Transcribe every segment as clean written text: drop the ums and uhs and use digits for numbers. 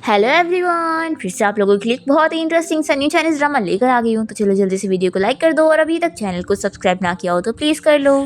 Hello everyone, फिर से आप लोगों के लिए एक बहुत ही इंटरेस्टिंग सा न्यू चाइनीज ड्रामा लेकर आ गई हूँ। तो चलो जल्दी से वीडियो को लाइक कर दो और अभी तक चैनल को सब्सक्राइब ना किया हो तो प्लीज़ कर लो।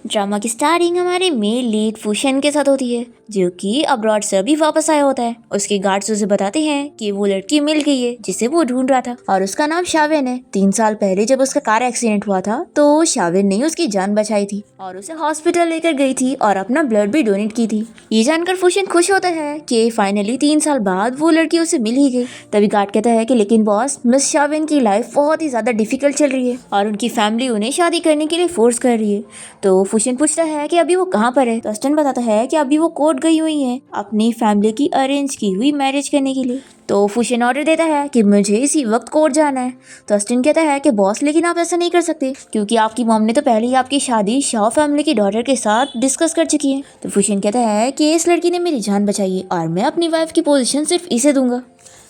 ड्रामा की स्टार्टिंग हमारे मेल लीड फूशन के साथ होती है, जो कि अब्रॉड से अभी वापस आया होता है। उसके गार्ड्स उसे बताते हैं कि वो लड़की मिल गई है जिसे वो ढूंढ रहा था और उसका नाम शावेन है। 3 साल पहले जब उसका कार एक्सीडेंट हुआ था तो शावेन ने उसकी जान बचाई थी और उसे हॉस्पिटल लेकर गई थी और अपना ब्लड भी डोनेट की थी। ये जानकर फूशन खुश होता है कि फाइनली 3 साल बाद वो लड़की उसे मिल ही गई। तभी गार्ड कहता है कि लेकिन बॉस, मिस शावेन की लाइफ बहुत ही ज्यादा डिफिकल्ट चल रही है और उनकी फैमिली उन्हें शादी करने के लिए फोर्स कर रही है। तो फूशन पूछता है कि अभी वो कहाँ पर है। तो अस्टन बताता है कि अभी वो कोर्ट गई हुई है अपनी फैमिली की अरेंज की हुई मैरिज करने के लिए। तो फूशन ऑर्डर देता है कि मुझे इसी वक्त कोर्ट जाना है। तो अस्टन कहता है कि बॉस, लेकिन आप ऐसा नहीं कर सकते क्योंकि आपकी मॉम ने तो पहले ही आपकी शादी शाह फैमिली की डॉटर के साथ डिस्कस कर चुकी है। तो फूशन कहता है कि इस लड़की ने मेरी जान बचाई है और मैं अपनी वाइफ की पोजीशन सिर्फ इसे दूंगा।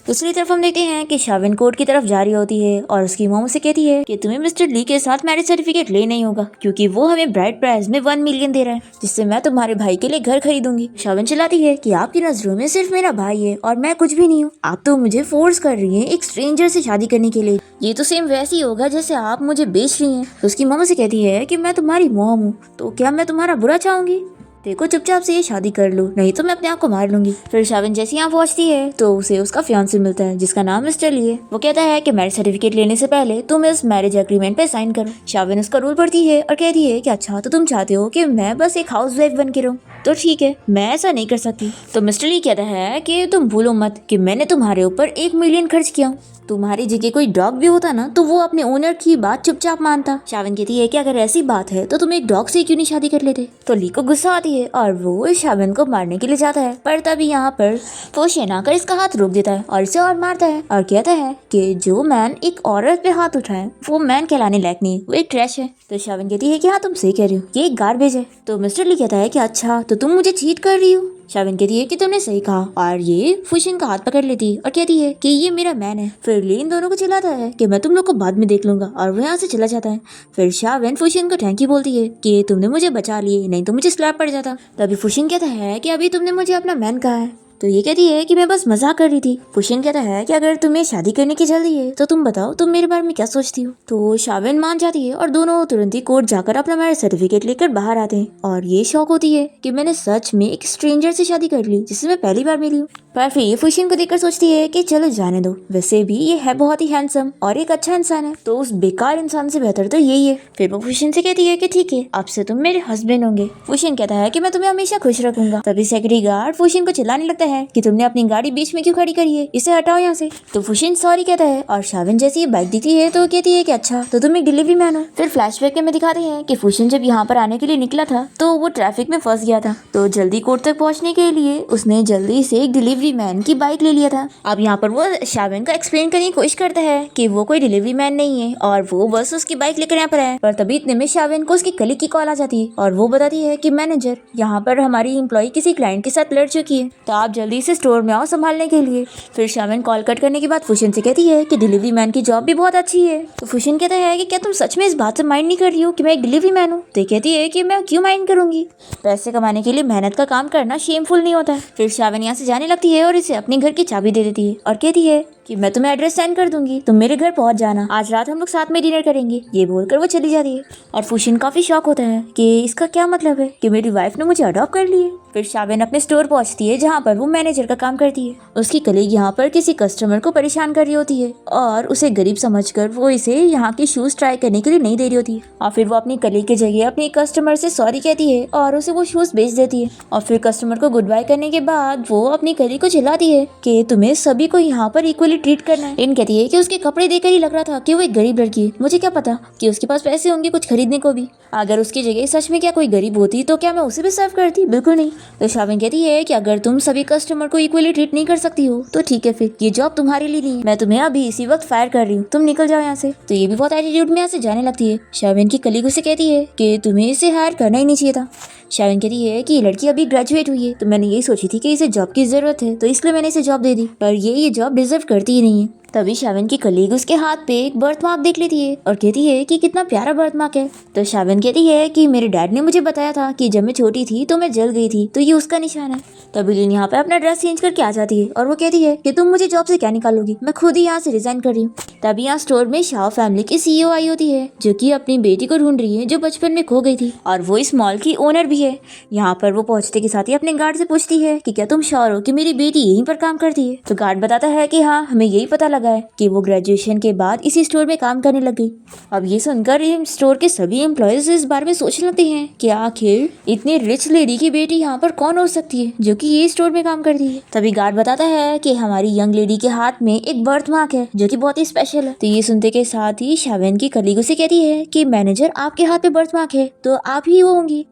दूसरी तरफ हम देखते हैं कि शावेन कोर्ट की तरफ जा रही होती है और उसकी मॉम उसे कहती है कि तुम्हें मिस्टर ली के साथ मैरिज सर्टिफिकेट लेना ही होगा क्योंकि वो हमें ब्राइड प्राइज में 1 मिलियन दे रहा है जिससे मैं तुम्हारे भाई के लिए घर खरीदूंगी। शावेन चिल्लाती है कि आपकी नजरों में सिर्फ मेरा भाई है और मैं कुछ भी नहीं हूँ। आप तो मुझे फोर्स कर रही है एक स्ट्रेंजर से शादी करने के लिए। ये तो सेम वैसे ही होगा जैसे आप मुझे बेच रही है। तो उसकी मॉम उसे कहती है कि मैं तुम्हारी मॉम हूँ तो क्या मैं तुम्हारा बुरा चाहूंगी? देखो, चुपचाप से ये शादी कर लो नहीं तो मैं अपने आप को मार लूंगी। फिर शावेन जैसे यहाँ पहुंचती है तो उसे उसका फियांसे मिलता है जिसका नाम मिस्टर ली है। वो कहता है कि मैरिज सर्टिफिकेट लेने से पहले तुम इस मैरिज एग्रीमेंट पे साइन करो। शावेन उसका रूल पढ़ती है और कहती है कि अच्छा, तो तुम चाहते हो कि मैं बस एक हाउस वाइफ बन के रहूं, तो ठीक है, मैं ऐसा नहीं कर सकती। तो मिस्टर ली कहता है कि तुम भूलो मत कि मैंने तुम्हारे ऊपर 1 मिलियन खर्च किया हूँ। तुम्हारी जगह कोई डॉग भी होता ना तो वो अपने ओनर की बात चुपचाप मानता। शावेन कहती है कि अगर ऐसी बात है तो तुम एक डॉग से क्यों नहीं शादी कर लेते। तो ली को गुस्सा आती है और वो शावेन को मारने के लिए जाता है, पर तभी यहाँ पर फूशन आकर इसका हाथ रोक देता है और इसे और मारता है और कहता है कि जो मैन एक औरत पे हाथ उठाए वो मैन कहलाने लायक नहीं, वो एक ट्रैश है। तो शावेन कहती है कि हाँ, तुम सही कह रही हो, ये एक गार्बेज है। तो मिस्टर ली कहता है कि अच्छा, तो तुम मुझे चीट कर रही हो। शावेन कहती है कि तुमने सही कहा और ये फूशन का हाथ पकड़ लेती है और कहती है कि ये मेरा मैन है। फिर ली इन दोनों को चिल्लाता है कि मैं तुम लोग को बाद में देख लूंगा और वो यहाँ से चला जाता है। फिर शावेन फूशन को थैंक यू बोलती है कि तुमने मुझे बचा लिए, नहीं तो मुझे स्लैप पड़ जाता। तभी फूशन कहता है कि अभी तुमने मुझे अपना मैन कहा है। तो ये कहती है कि मैं बस मजाक कर रही थी। फूशन कहता है कि अगर तुम्हें शादी करने की जल्दी है तो तुम बताओ तुम मेरे बारे में क्या सोचती हो। तो शावेन मान जाती है और दोनों तुरंत ही कोर्ट जाकर अपना मैरिज सर्टिफिकेट लेकर बाहर आते हैं और ये शौक होती है कि मैंने सच में एक स्ट्रेंजर से शादी कर ली जिससे मैं पहली बार मिली हूँ। पर फिर ये फूशन को देखकर सोचती है कि चलो जाने दो, वैसे भी ये है बहुत ही हैंडसम और एक अच्छा इंसान है, तो उस बेकार इंसान से बेहतर तो यही है। फिर वो फूशन से कहती है कि ठीक है, अब से तुम मेरे हस्बैंड होंगे। फूशन कहता है कि मैं तुम्हें हमेशा खुश रखूंगा। तभी सेक्रेटरी गार्ड फूशन को चिल्लाने लगता है कि तुमने अपनी गाड़ी बीच में क्यों खड़ी करी है, इसे हटाओ यहाँ से। तो फूशन सॉरी कहता है और शावेन जैसी ये बाइक दिखती है तो कहती है कि अच्छा, तो तुम एक डिलीवरी मैन हो। फिर फ्लैशबैक में दिखाते हैं कि फूशन जब यहाँ पर आने के लिए निकला था तो वो ट्रैफिक में फंस गया था, तो जल्दी कोर्ट तक पहुँचने के लिए उसने जल्दी से एक डिलीवरी मैन की बाइक ले लिया था। अब यहाँ पर वो शावेन को एक्सप्लेन करने की कोशिश करता है कि वो कोई डिलीवरी मैन नहीं है और वो बस उसकी बाइक लेकर यहाँ पर है। पर तभी इतने में शावेन को उसकी कलीग की कॉल आ जाती है और वो बताती है कि मैनेजर, यहाँ पर हमारी एम्प्लॉय किसी क्लाइंट के साथ लड़ चुकी है, तो आप जल्दी से स्टोर में आओ संभालने के लिए। फिर शावेन कॉल कट करने के बाद फूशन से कहती है कि डिलीवरी मैन की जॉब भी बहुत अच्छी है। तो फूशन कहता है कि क्या तुम सच में इस बात से माइंड नहीं कर रही हो कि मैं एक डिलीवरी मैन हूँ। तो कहती है कि मैं क्यों माइंड करूंगी, पैसे कमाने के लिए मेहनत का काम करना शेमफुल नहीं होता है। फिर शावेन यहाँ से जाने लगती है और इसे अपने घर की चाबी दे देती है और कहती है कि मैं तुम्हें एड्रेस सेंड कर दूंगी, तुम मेरे घर पहुंच जाना, आज रात हम लोग साथ में डिनर करेंगे। ये बोलकर वो चली जाती है और फूशन काफी शॉक होता है कि इसका क्या मतलब है कि मेरी वाइफ ने मुझे अडॉप्ट कर ली है। फिर शावेन अपने स्टोर पहुंचती है जहाँ पर वो मैनेजर का काम करती है। उसकी कलीग यहाँ पर किसी कस्टमर को परेशान कर रही होती है और उसे गरीब समझकर वो इसे यहाँ के शूज ट्राई करने के लिए नहीं दे रही होती है और फिर वो अपनी कलीग की जगह अपनी कस्टमर से सॉरी कहती है और उसे वो शूज बेच देती है। और फिर कस्टमर को गुड बाय करने के बाद वो अपनी कलीग को चिल्लाती है कि तुम्हें सभी को यहाँ पर इक्वली ट्रीट करना है। इन कहती है कि उसके कपड़े देखकर ही लग रहा था कि वो एक गरीब लड़की है, मुझे क्या पता कि उसके पास पैसे होंगे कुछ खरीदने को भी। अगर उसकी जगह सच में क्या कोई गरीब होती तो क्या मैं उसे भी सर्व करती? बिल्कुल नहीं। तो शावेन कहती है कि अगर तुम सभी कस्टमर को इक्वली ट्रीट नहीं कर सकती हो तो ठीक है, फिर ये जॉब तुम्हारे लिए नहीं, मैं तुम्हें अभी इसी वक्त फायर कर रही हूँ, तुम निकल जाओ यहाँ से। तो ये भी बहुत एटीट्यूड में यहाँ से जाने लगती है। शावेन की कलीग उसे कहती है कि तुम्हें इसे हायर करना ही नहीं चाहिए था। शावेन कहती है कि ये लड़की अभी ग्रेजुएट हुई है तो मैंने यही सोची थी कि इसे जॉब की जरूरत है तो इसलिए मैंने इसे जॉब दे दी, पर ये जॉब डिजर्व करती ही नहीं है। तभी शावन की कलीग उसके हाथ पे एक बर्थ मार्क देख लेती है और कहती है कि कितना प्यारा बर्थ मार्क है। तो शावन कहती है कि मेरे डैड ने मुझे बताया था कि जब मैं छोटी थी तो मैं जल गई थी, तो ये उसका निशान है। तभी लिन यहाँ पे अपना ड्रेस चेंज करके आ जाती है और वो कहती है कि तुम मुझे जॉब से क्या निकालोगी, मैं खुद ही यहाँ से रिजाइन कर रही हूँ। तभी यहाँ स्टोर में शाओ फैमिली की CEO आई होती है, जो कि अपनी बेटी को ढूंढ रही है जो बचपन में खो गई थी, और वो इस मॉल की ओनर भी है। यहाँ पर वो पहुंचते के साथ ही अपने गार्ड से पूछती है कि क्या तुम श्योर हो कि मेरी बेटी यहीं पर काम करती है। तो गार्ड बताता है कि हाँ, हमें यही पता लगा है कि वो ग्रेजुएशन के बाद इसी स्टोर में काम करने लग गई। अब ये सुनकर स्टोर के सभी एम्प्लॉयज इस बारे में सोचने लगते हैं कि आखिर इतनी रिच लेडी की बेटी यहाँ पर कौन हो सकती है जो कि ये स्टोर में काम करती है। तभी गार्ड बताता है कि हमारी यंग लेडी के हाथ में एक बर्थ मार्क है जो कि बहुत ही स्पेशल है। तो ये सुनते के साथ ही शावन की कलीग उसे कहती है कि मैनेजर, आपके हाथ पे बर्थ मार्क है तो आप ही वो होंगी।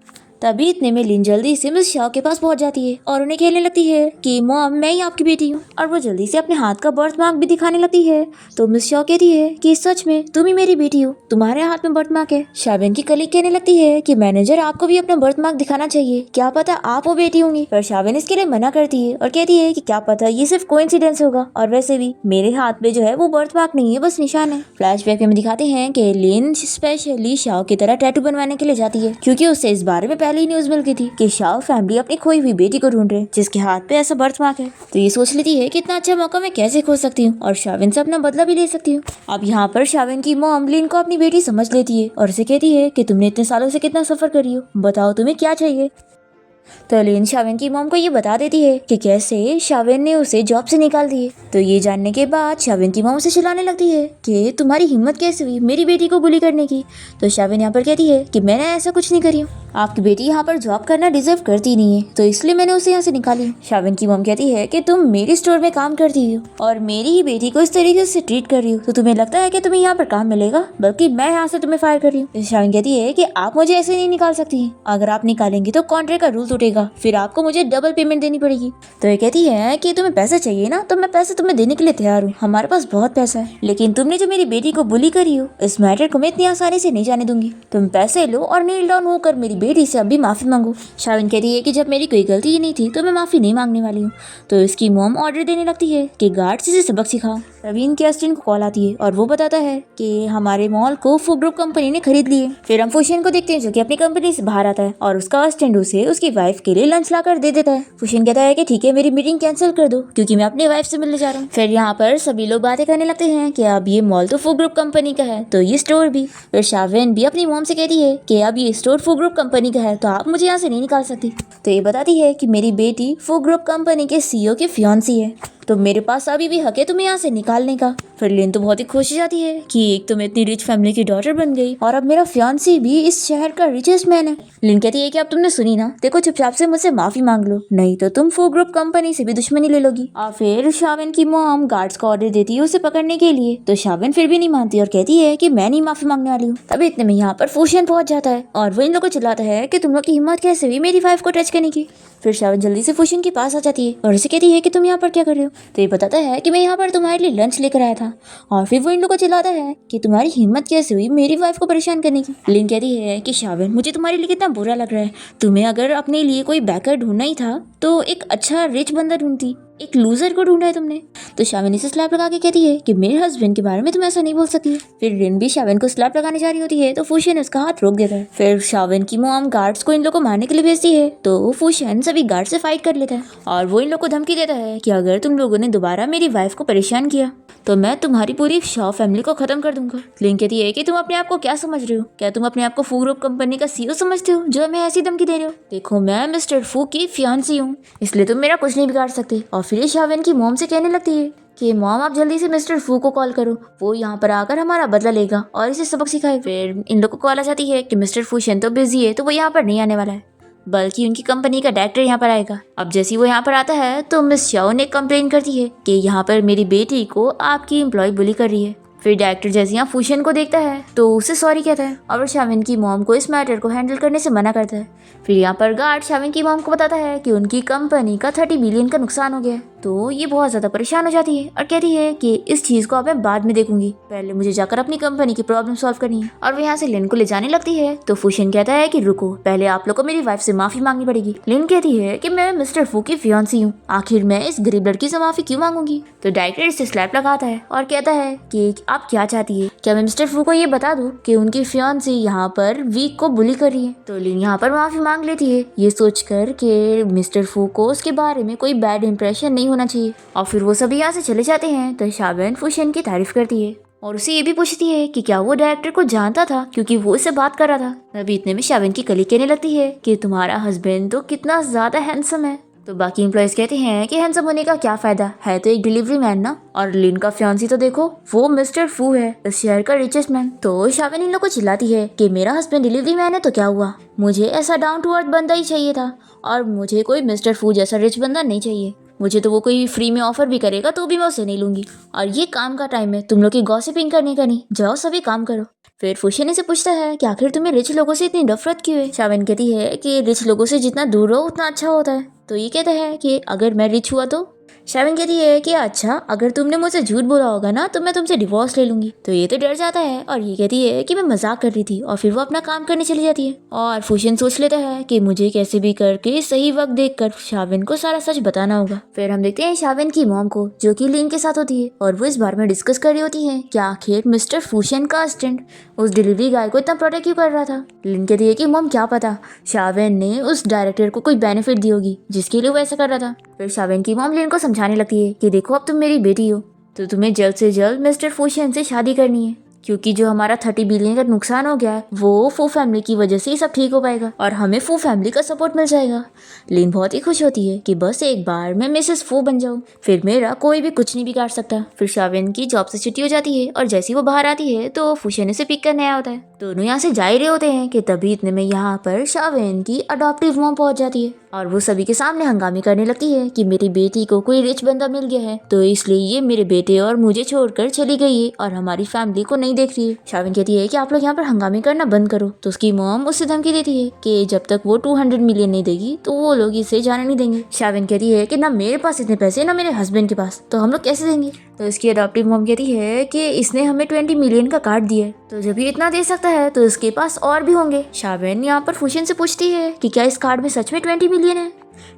तभी इतने में लिन जल्दी से मिस शाओ के पास पहुंच जाती है और उन्हें कहने लगती है कि मॉम, मैं ही आपकी बेटी हूँ, और वो जल्दी से अपने हाथ का बर्थ मार्क भी दिखाने लगती है। तो मिस शाओ कहती है कि सच में तुम ही मेरी बेटी हो, तुम्हारे हाथ में बर्थ मार्क है। शावन की कलीग कहने लगती है कि मैनेजर, आपको भी अपना बर्थ मार्क दिखाना चाहिए, क्या पता आप वो बेटी होंगी। पर शावन इसके लिए मना करती है और कहती है कि क्या पता ये सिर्फ कोइंसिडेंस होगा, और वैसे भी मेरे हाथ में जो है वो बर्थ मार्क नहीं है, बस निशान है। फ्लैशबैक में दिखाते हैं कि लिन स्पेशली शाओ की तरह टैटू बनवाने के लिए जाती है, क्योंकि उससे इस बारे में पहले ही न्यूज मिल गई थी कि शाओ फैमिली अपनी खोई हुई बेटी को ढूंढ रहे जिसके हाथ पे ऐसा बर्थ मार्क है। तो ये सोच लेती है कि इतना अच्छा मौका मैं कैसे खो सकती हूँ और शावन से अपना बदला भी ले सकती हूँ। अब यहाँ पर शावन की मॉम लिन को अपनी बेटी समझ लेती है और उसे कहती है कि तुमने इतने सालों से कितना सफर करी हो, बताओ तुम्हें क्या चाहिए। तो लिन शावन की मॉम को ये बता देती है कि कैसे शावन ने उसे जॉब से निकाल दिए। तो ये जानने के बाद शावन की मॉम उसे चिल्लाने लगती है कि तुम्हारी हिम्मत कैसे हुई मेरी बेटी को बुली करने की। तो शावन यहाँ पर कहती है कि मैंने ऐसा कुछ नहीं करी हूँ, आपकी बेटी यहाँ पर जॉब करना डिजर्व करती नहीं है, तो इसलिए मैंने उसे यहाँ से निकाली। शावन की मॉम कहती है कि तुम मेरे स्टोर में काम करती हो और मेरी ही बेटी को इस तरीके से ट्रीट कर रही हो, तो तुम्हें लगता है कि तुम्हें यहाँ पर काम मिलेगा, बल्कि मैं यहाँ से तुम्हें फायर कर रही हूँ। शावन कहती है कि आप मुझे ऐसे नहीं निकाल सकती, अगर आप निकालेंगी तो कॉन्ट्रैक्ट का रूल टूटेगा, फिर आपको मुझे डबल पेमेंट देनी पड़ेगी। तो ये कहती है कि तुम्हें पैसे चाहिए ना, तो मैं पैसे तुम्हें देने के लिए तैयार हूँ, हमारे पास बहुत पैसा है, लेकिन तुमने जो मेरी बेटी को बुली करी हो इस मैटर को मैं इतनी आसानी से नहीं जाने दूंगी। तुम पैसे लो और नील डाउन होकर मेरी बेटी से अभी माफी मांगो। शावन कहती है कि जब मेरी कोई गलती ही नहीं थी तो मैं माफी नहीं मांगने वाली हूँ। तो इसकी मॉम ऑर्डर देने लगती है कि गार्ड से सबक सिखाओ। तभी इनके असिस्टेंट को कॉल आती है और वो बताता है कि हमारे मॉल को फू ग्रुप कंपनी ने खरीद ली है। फिर हम फुशियन को देखते हैं जो कि अपनी कंपनी से बाहर आता है और उसका असिस्टेंट उसे उसकी वाइफ के लिए लंच लाकर दे देता है। फुशियन कहता है कि ठीक है, मेरी मीटिंग कैंसिल कर दो क्योंकि मैं अपनी वाइफ से मिलने जा रहा हूँ। फिर यहाँ पर सभी लोग बातें करने लगते हैं कि अब ये मॉल तो फू ग्रुप कंपनी का है, तो ये स्टोर भी। फिर शावन भी अपनी मॉम से कहती है कि अब ये स्टोर फू ग्रुप कंपनी का है, तो आप मुझे यहाँ से नहीं निकाल सकती। तो ये बताती है कि मेरी बेटी फू ग्रुप कंपनी के CEO की फियांसी है, तो मेरे पास अभी भी हक है तुम्हें यहाँ से निकालने का। फिर लिन तो बहुत ही खुश हो जाती है कि एक तो मैं इतनी रिच फैमिली की डॉटर बन गई और अब मेरा फियांसी भी इस शहर का रिचेस्ट मैन है। लिन कहती है कि अब तुमने सुनी ना, देखो चुपचाप से मुझसे माफी मांग लो, नहीं तो तुम फू ग्रुप कंपनी से भी दुश्मनी ले लोगी। और फिर शावन की मॉम गार्ड्स को ऑर्डर देती है उसे पकड़ने के लिए, तो शावन फिर भी नहीं मानती और कहती है कि मैं नहीं माफी मांगने वाली हूँ। तभी इतने में यहाँ पर फुशियन पहुंच जाता है और वो इन लोगों को चिल्लाता है कि तुम लोग की हिम्मत कैसे हुई मेरी वाइफ को टच करने की। फिर शावन जल्दी से फुशियन के पास आ जाती है और उसे कहती है कि तुम यहाँ पर क्या कर रहे हो। तो ये बताता है कि मैं यहाँ पर तुम्हारे लिए लंच लेकर आया था, और फिर वो इन लोगों को चिल्लाता है कि तुम्हारी हिम्मत कैसे हुई मेरी वाइफ को परेशान करने की। लिन कहती है कि शावन, मुझे तुम्हारे लिए कितना बुरा लग रहा है, तुम्हें अगर अपने लिए कोई बैकर ढूंढना ही था तो एक अच्छा रिच बंदा ढूंढती, एक लूजर को ढूंढा है तुमने। तो शावन इसे स्लैप लगा के कहती है कि मेरे हस्बैंड के बारे में तुम ऐसा नहीं बोल सकती। फिर लिन भी शावन को स्लैप लगाने जा रही होती है तो फुशियन उसका हाथ रोक देता है। फिर शावन की मॉम गार्ड्स को इन लोगों को मारने के लिए भेजती है, तो फुशियन सभी गार्ड से फाइट कर लेता है और वो इन लोगों को धमकी देता है कि अगर तुम लोगों ने दोबारा मेरी वाइफ को परेशान किया तो मैं तुम्हारी पूरी शाओ फैमिली को खत्म कर दूंगा। लिन कहती है कि तुम अपने आप को क्या समझ रहे हो, क्या तुम अपने आप को फू ग्रुप कंपनी का CEO समझते हो जो हमें ऐसी धमकी दे रहे हो। देखो मैं मिस्टर फू की फियांसी हूँ, इसलिए तुम मेरा कुछ नहीं बिगाड़ सकते। और फिर शावन की मॉम से कहने लगती है कि मॉम आप जल्दी से मिस्टर फू को कॉल करो, वो यहाँ पर आकर हमारा बदला लेगा और इसे सबक सिखाए। फिर इन लोगों को कॉल आ जाती है कि मिस्टर फुशियन तो बिजी है, तो वो यहाँ पर नहीं आने वाला है, बल्कि उनकी कंपनी का डायरेक्टर यहाँ पर आएगा। अब जैसे वो यहाँ पर आता है तो मिस शाओ ने कंप्लेन करती है कि यहाँ पर मेरी बेटी को आपकी एम्प्लॉय बुली कर रही है। फिर डायरेक्टर जैसे यहाँ फुशियन को देखता है तो उसे सॉरी कहता है और शावन की मॉम को इस मैटर को हैंडल करने से मना करता है। फिर यहाँ पर गार्ड शावन की मॉम को बताता है कि उनकी कंपनी का 30 बिलियन का नुकसान हो गया है, तो ये बहुत ज्यादा परेशान हो जाती है और कहती है कि इस चीज को अब मैं बाद में देखूंगी, पहले मुझे जाकर अपनी कंपनी की प्रॉब्लम सॉल्व करनी है। और वो यहाँ से लिन को ले जाने लगती है तो फूशन कहता है कि रुको, पहले आप लोग को मेरी वाइफ से माफी मांगनी पड़ेगी। लिन कहती है कि मैं मिस्टर फू की फियांसी हूँ, आखिर मैं इस गरीब लड़की से माफी क्यों मांगूंगी। तो डायरेक्टर इसे स्लैप लगाता है और कहता है कि आप क्या चाहती है, क्या मैं मिस्टर फू को ये बता दूं कि उनकी फियांसी यहाँ पर वीक को बुली कर रही है। तो लिन यहाँ पर माफी मांग लेती है, ये सोचकर कि मिस्टर फू को उसके बारे में कोई बैड इंप्रेशन नहीं होना चाहिए। और फिर वो सभी यहाँ से चले जाते हैं। तो शावेन फूशन की तारीफ करती है और उसे ये भी पूछती है कि क्या वो डायरेक्टर को जानता था, क्योंकि वो इससे बात कर रहा था। अभी इतने में शावेन की कलीग कहने लगती है कि तुम्हारा हस्बैंड तो कितना ज्यादा हैंडसम है। तो बाकी एम्प्लॉयज कहते हैं कि हैंडसम होने का क्या फायदा है, तो एक डिलीवरी मैन ना। और लिन का फियांसी तो देखो, वो मिस्टर फू है, इस शहर का रिचेस्ट मैन। तो शावेन इन लोग को चिल्लाती है कि मेरा हस्बैंड डिलीवरी मैन है तो क्या हुआ, मुझे ऐसा डाउन टू अर्थ बंदा ही चाहिए था और मुझे कोई मिस्टर फू जैसा रिच बंदा नहीं चाहिए। मुझे तो वो कोई फ्री में ऑफर भी करेगा तो भी मैं उसे नहीं लूंगी। और ये काम का टाइम है, तुम लोग की गॉसिपिंग करने का नहीं, जाओ सभी काम करो। फिर फूशन से पूछता है कि आखिर तुम्हें रिच लोगों से इतनी नफरत क्यों है। शावेन कहती है कि रिच लोगों से जितना दूर रहो उतना अच्छा होता है। तो ये कहता है कि अगर मैं रिच हुआ तो। शावेन कहती है कि अच्छा, अगर तुमने मुझसे झूठ बोला होगा ना तो मैं तुमसे डिवोर्स ले लूंगी। तो ये तो डर जाता है और ये कहती है कि मैं मजाक कर रही थी और फिर वो अपना काम करने चली जाती है। और फूशन सोच लेता है कि मुझे कैसे भी करके सही वक्त देखकर शावेन को सारा सच बताना होगा। फिर हम देखते हैं शावेन की मॉम को, जो कि लिन के साथ होती है और वो इस बारे में डिस्कस कर रही होती है कि आखिर मिस्टर फूशन का असिस्टेंट उस डिलीवरी गाय को इतना प्रोटेक्ट क्यों कर रहा था। लिन कहती है कि मॉम क्या पता, शावेन ने उस डायरेक्टर को कोई बेनिफिट दी होगी जिसके लिए वो ऐसा कर रहा था। फिर शावेन की मॉम लिन को समझाने लगती है कि देखो, अब तुम मेरी बेटी हो तो तुम्हें जल्द से जल्द मिस्टर फूशन से शादी करनी है, क्योंकि जो हमारा 30 बिलियन का नुकसान हो गया है वो फू फैमिली की वजह से ही सब ठीक हो पाएगा और हमें फू फैमिली का सपोर्ट मिल जाएगा। लिन बहुत ही खुश होती है कि बस एक बार मैं मिसेस फू बन जाऊं, फिर मेरा कोई भी कुछ नहीं बिगाड़ सकता। फिर शावेन की जॉब से छुट्टी हो जाती है और जैसे ही वो बाहर आती है तो फूशन उसे पिक करने आया होता है। दोनों यहाँ से जा ही रहे होते हैं कि तभी इतने में यहाँ पर शावेन की अडॉप्टिव मॉम पहुंच जाती है और वो सभी के सामने हंगामे करने लगती है कि मेरी बेटी को कोई रिच बंदा मिल गया है तो इसलिए ये मेरे बेटे और मुझे छोड़कर चली गई है और हमारी फैमिली को नहीं देख रही है। शावेन कहती है कि आप लोग यहाँ पर हंगामे करना बंद करो। तो उसकी मॉम उससे धमकी देती है कि जब तक वो 200 मिलियन नहीं देगी तो वो लोग इसे जाने नहीं देंगे। शावेन कहती है कि ना मेरे पास इतने पैसे ना मेरे हस्बैंड के पास, तो हम लोग कैसे देंगे। तो इसकी अडॉप्टिव मॉम कहती है कि इसने हमें 20 मिलियन का कार्ड दिया है, तो जब ये इतना दे सकता है तो इसके पास और भी होंगे। शावेन यहाँ पर फूशन से पूछती है कि क्या इस कार्ड में सच में 20 मिलियन है।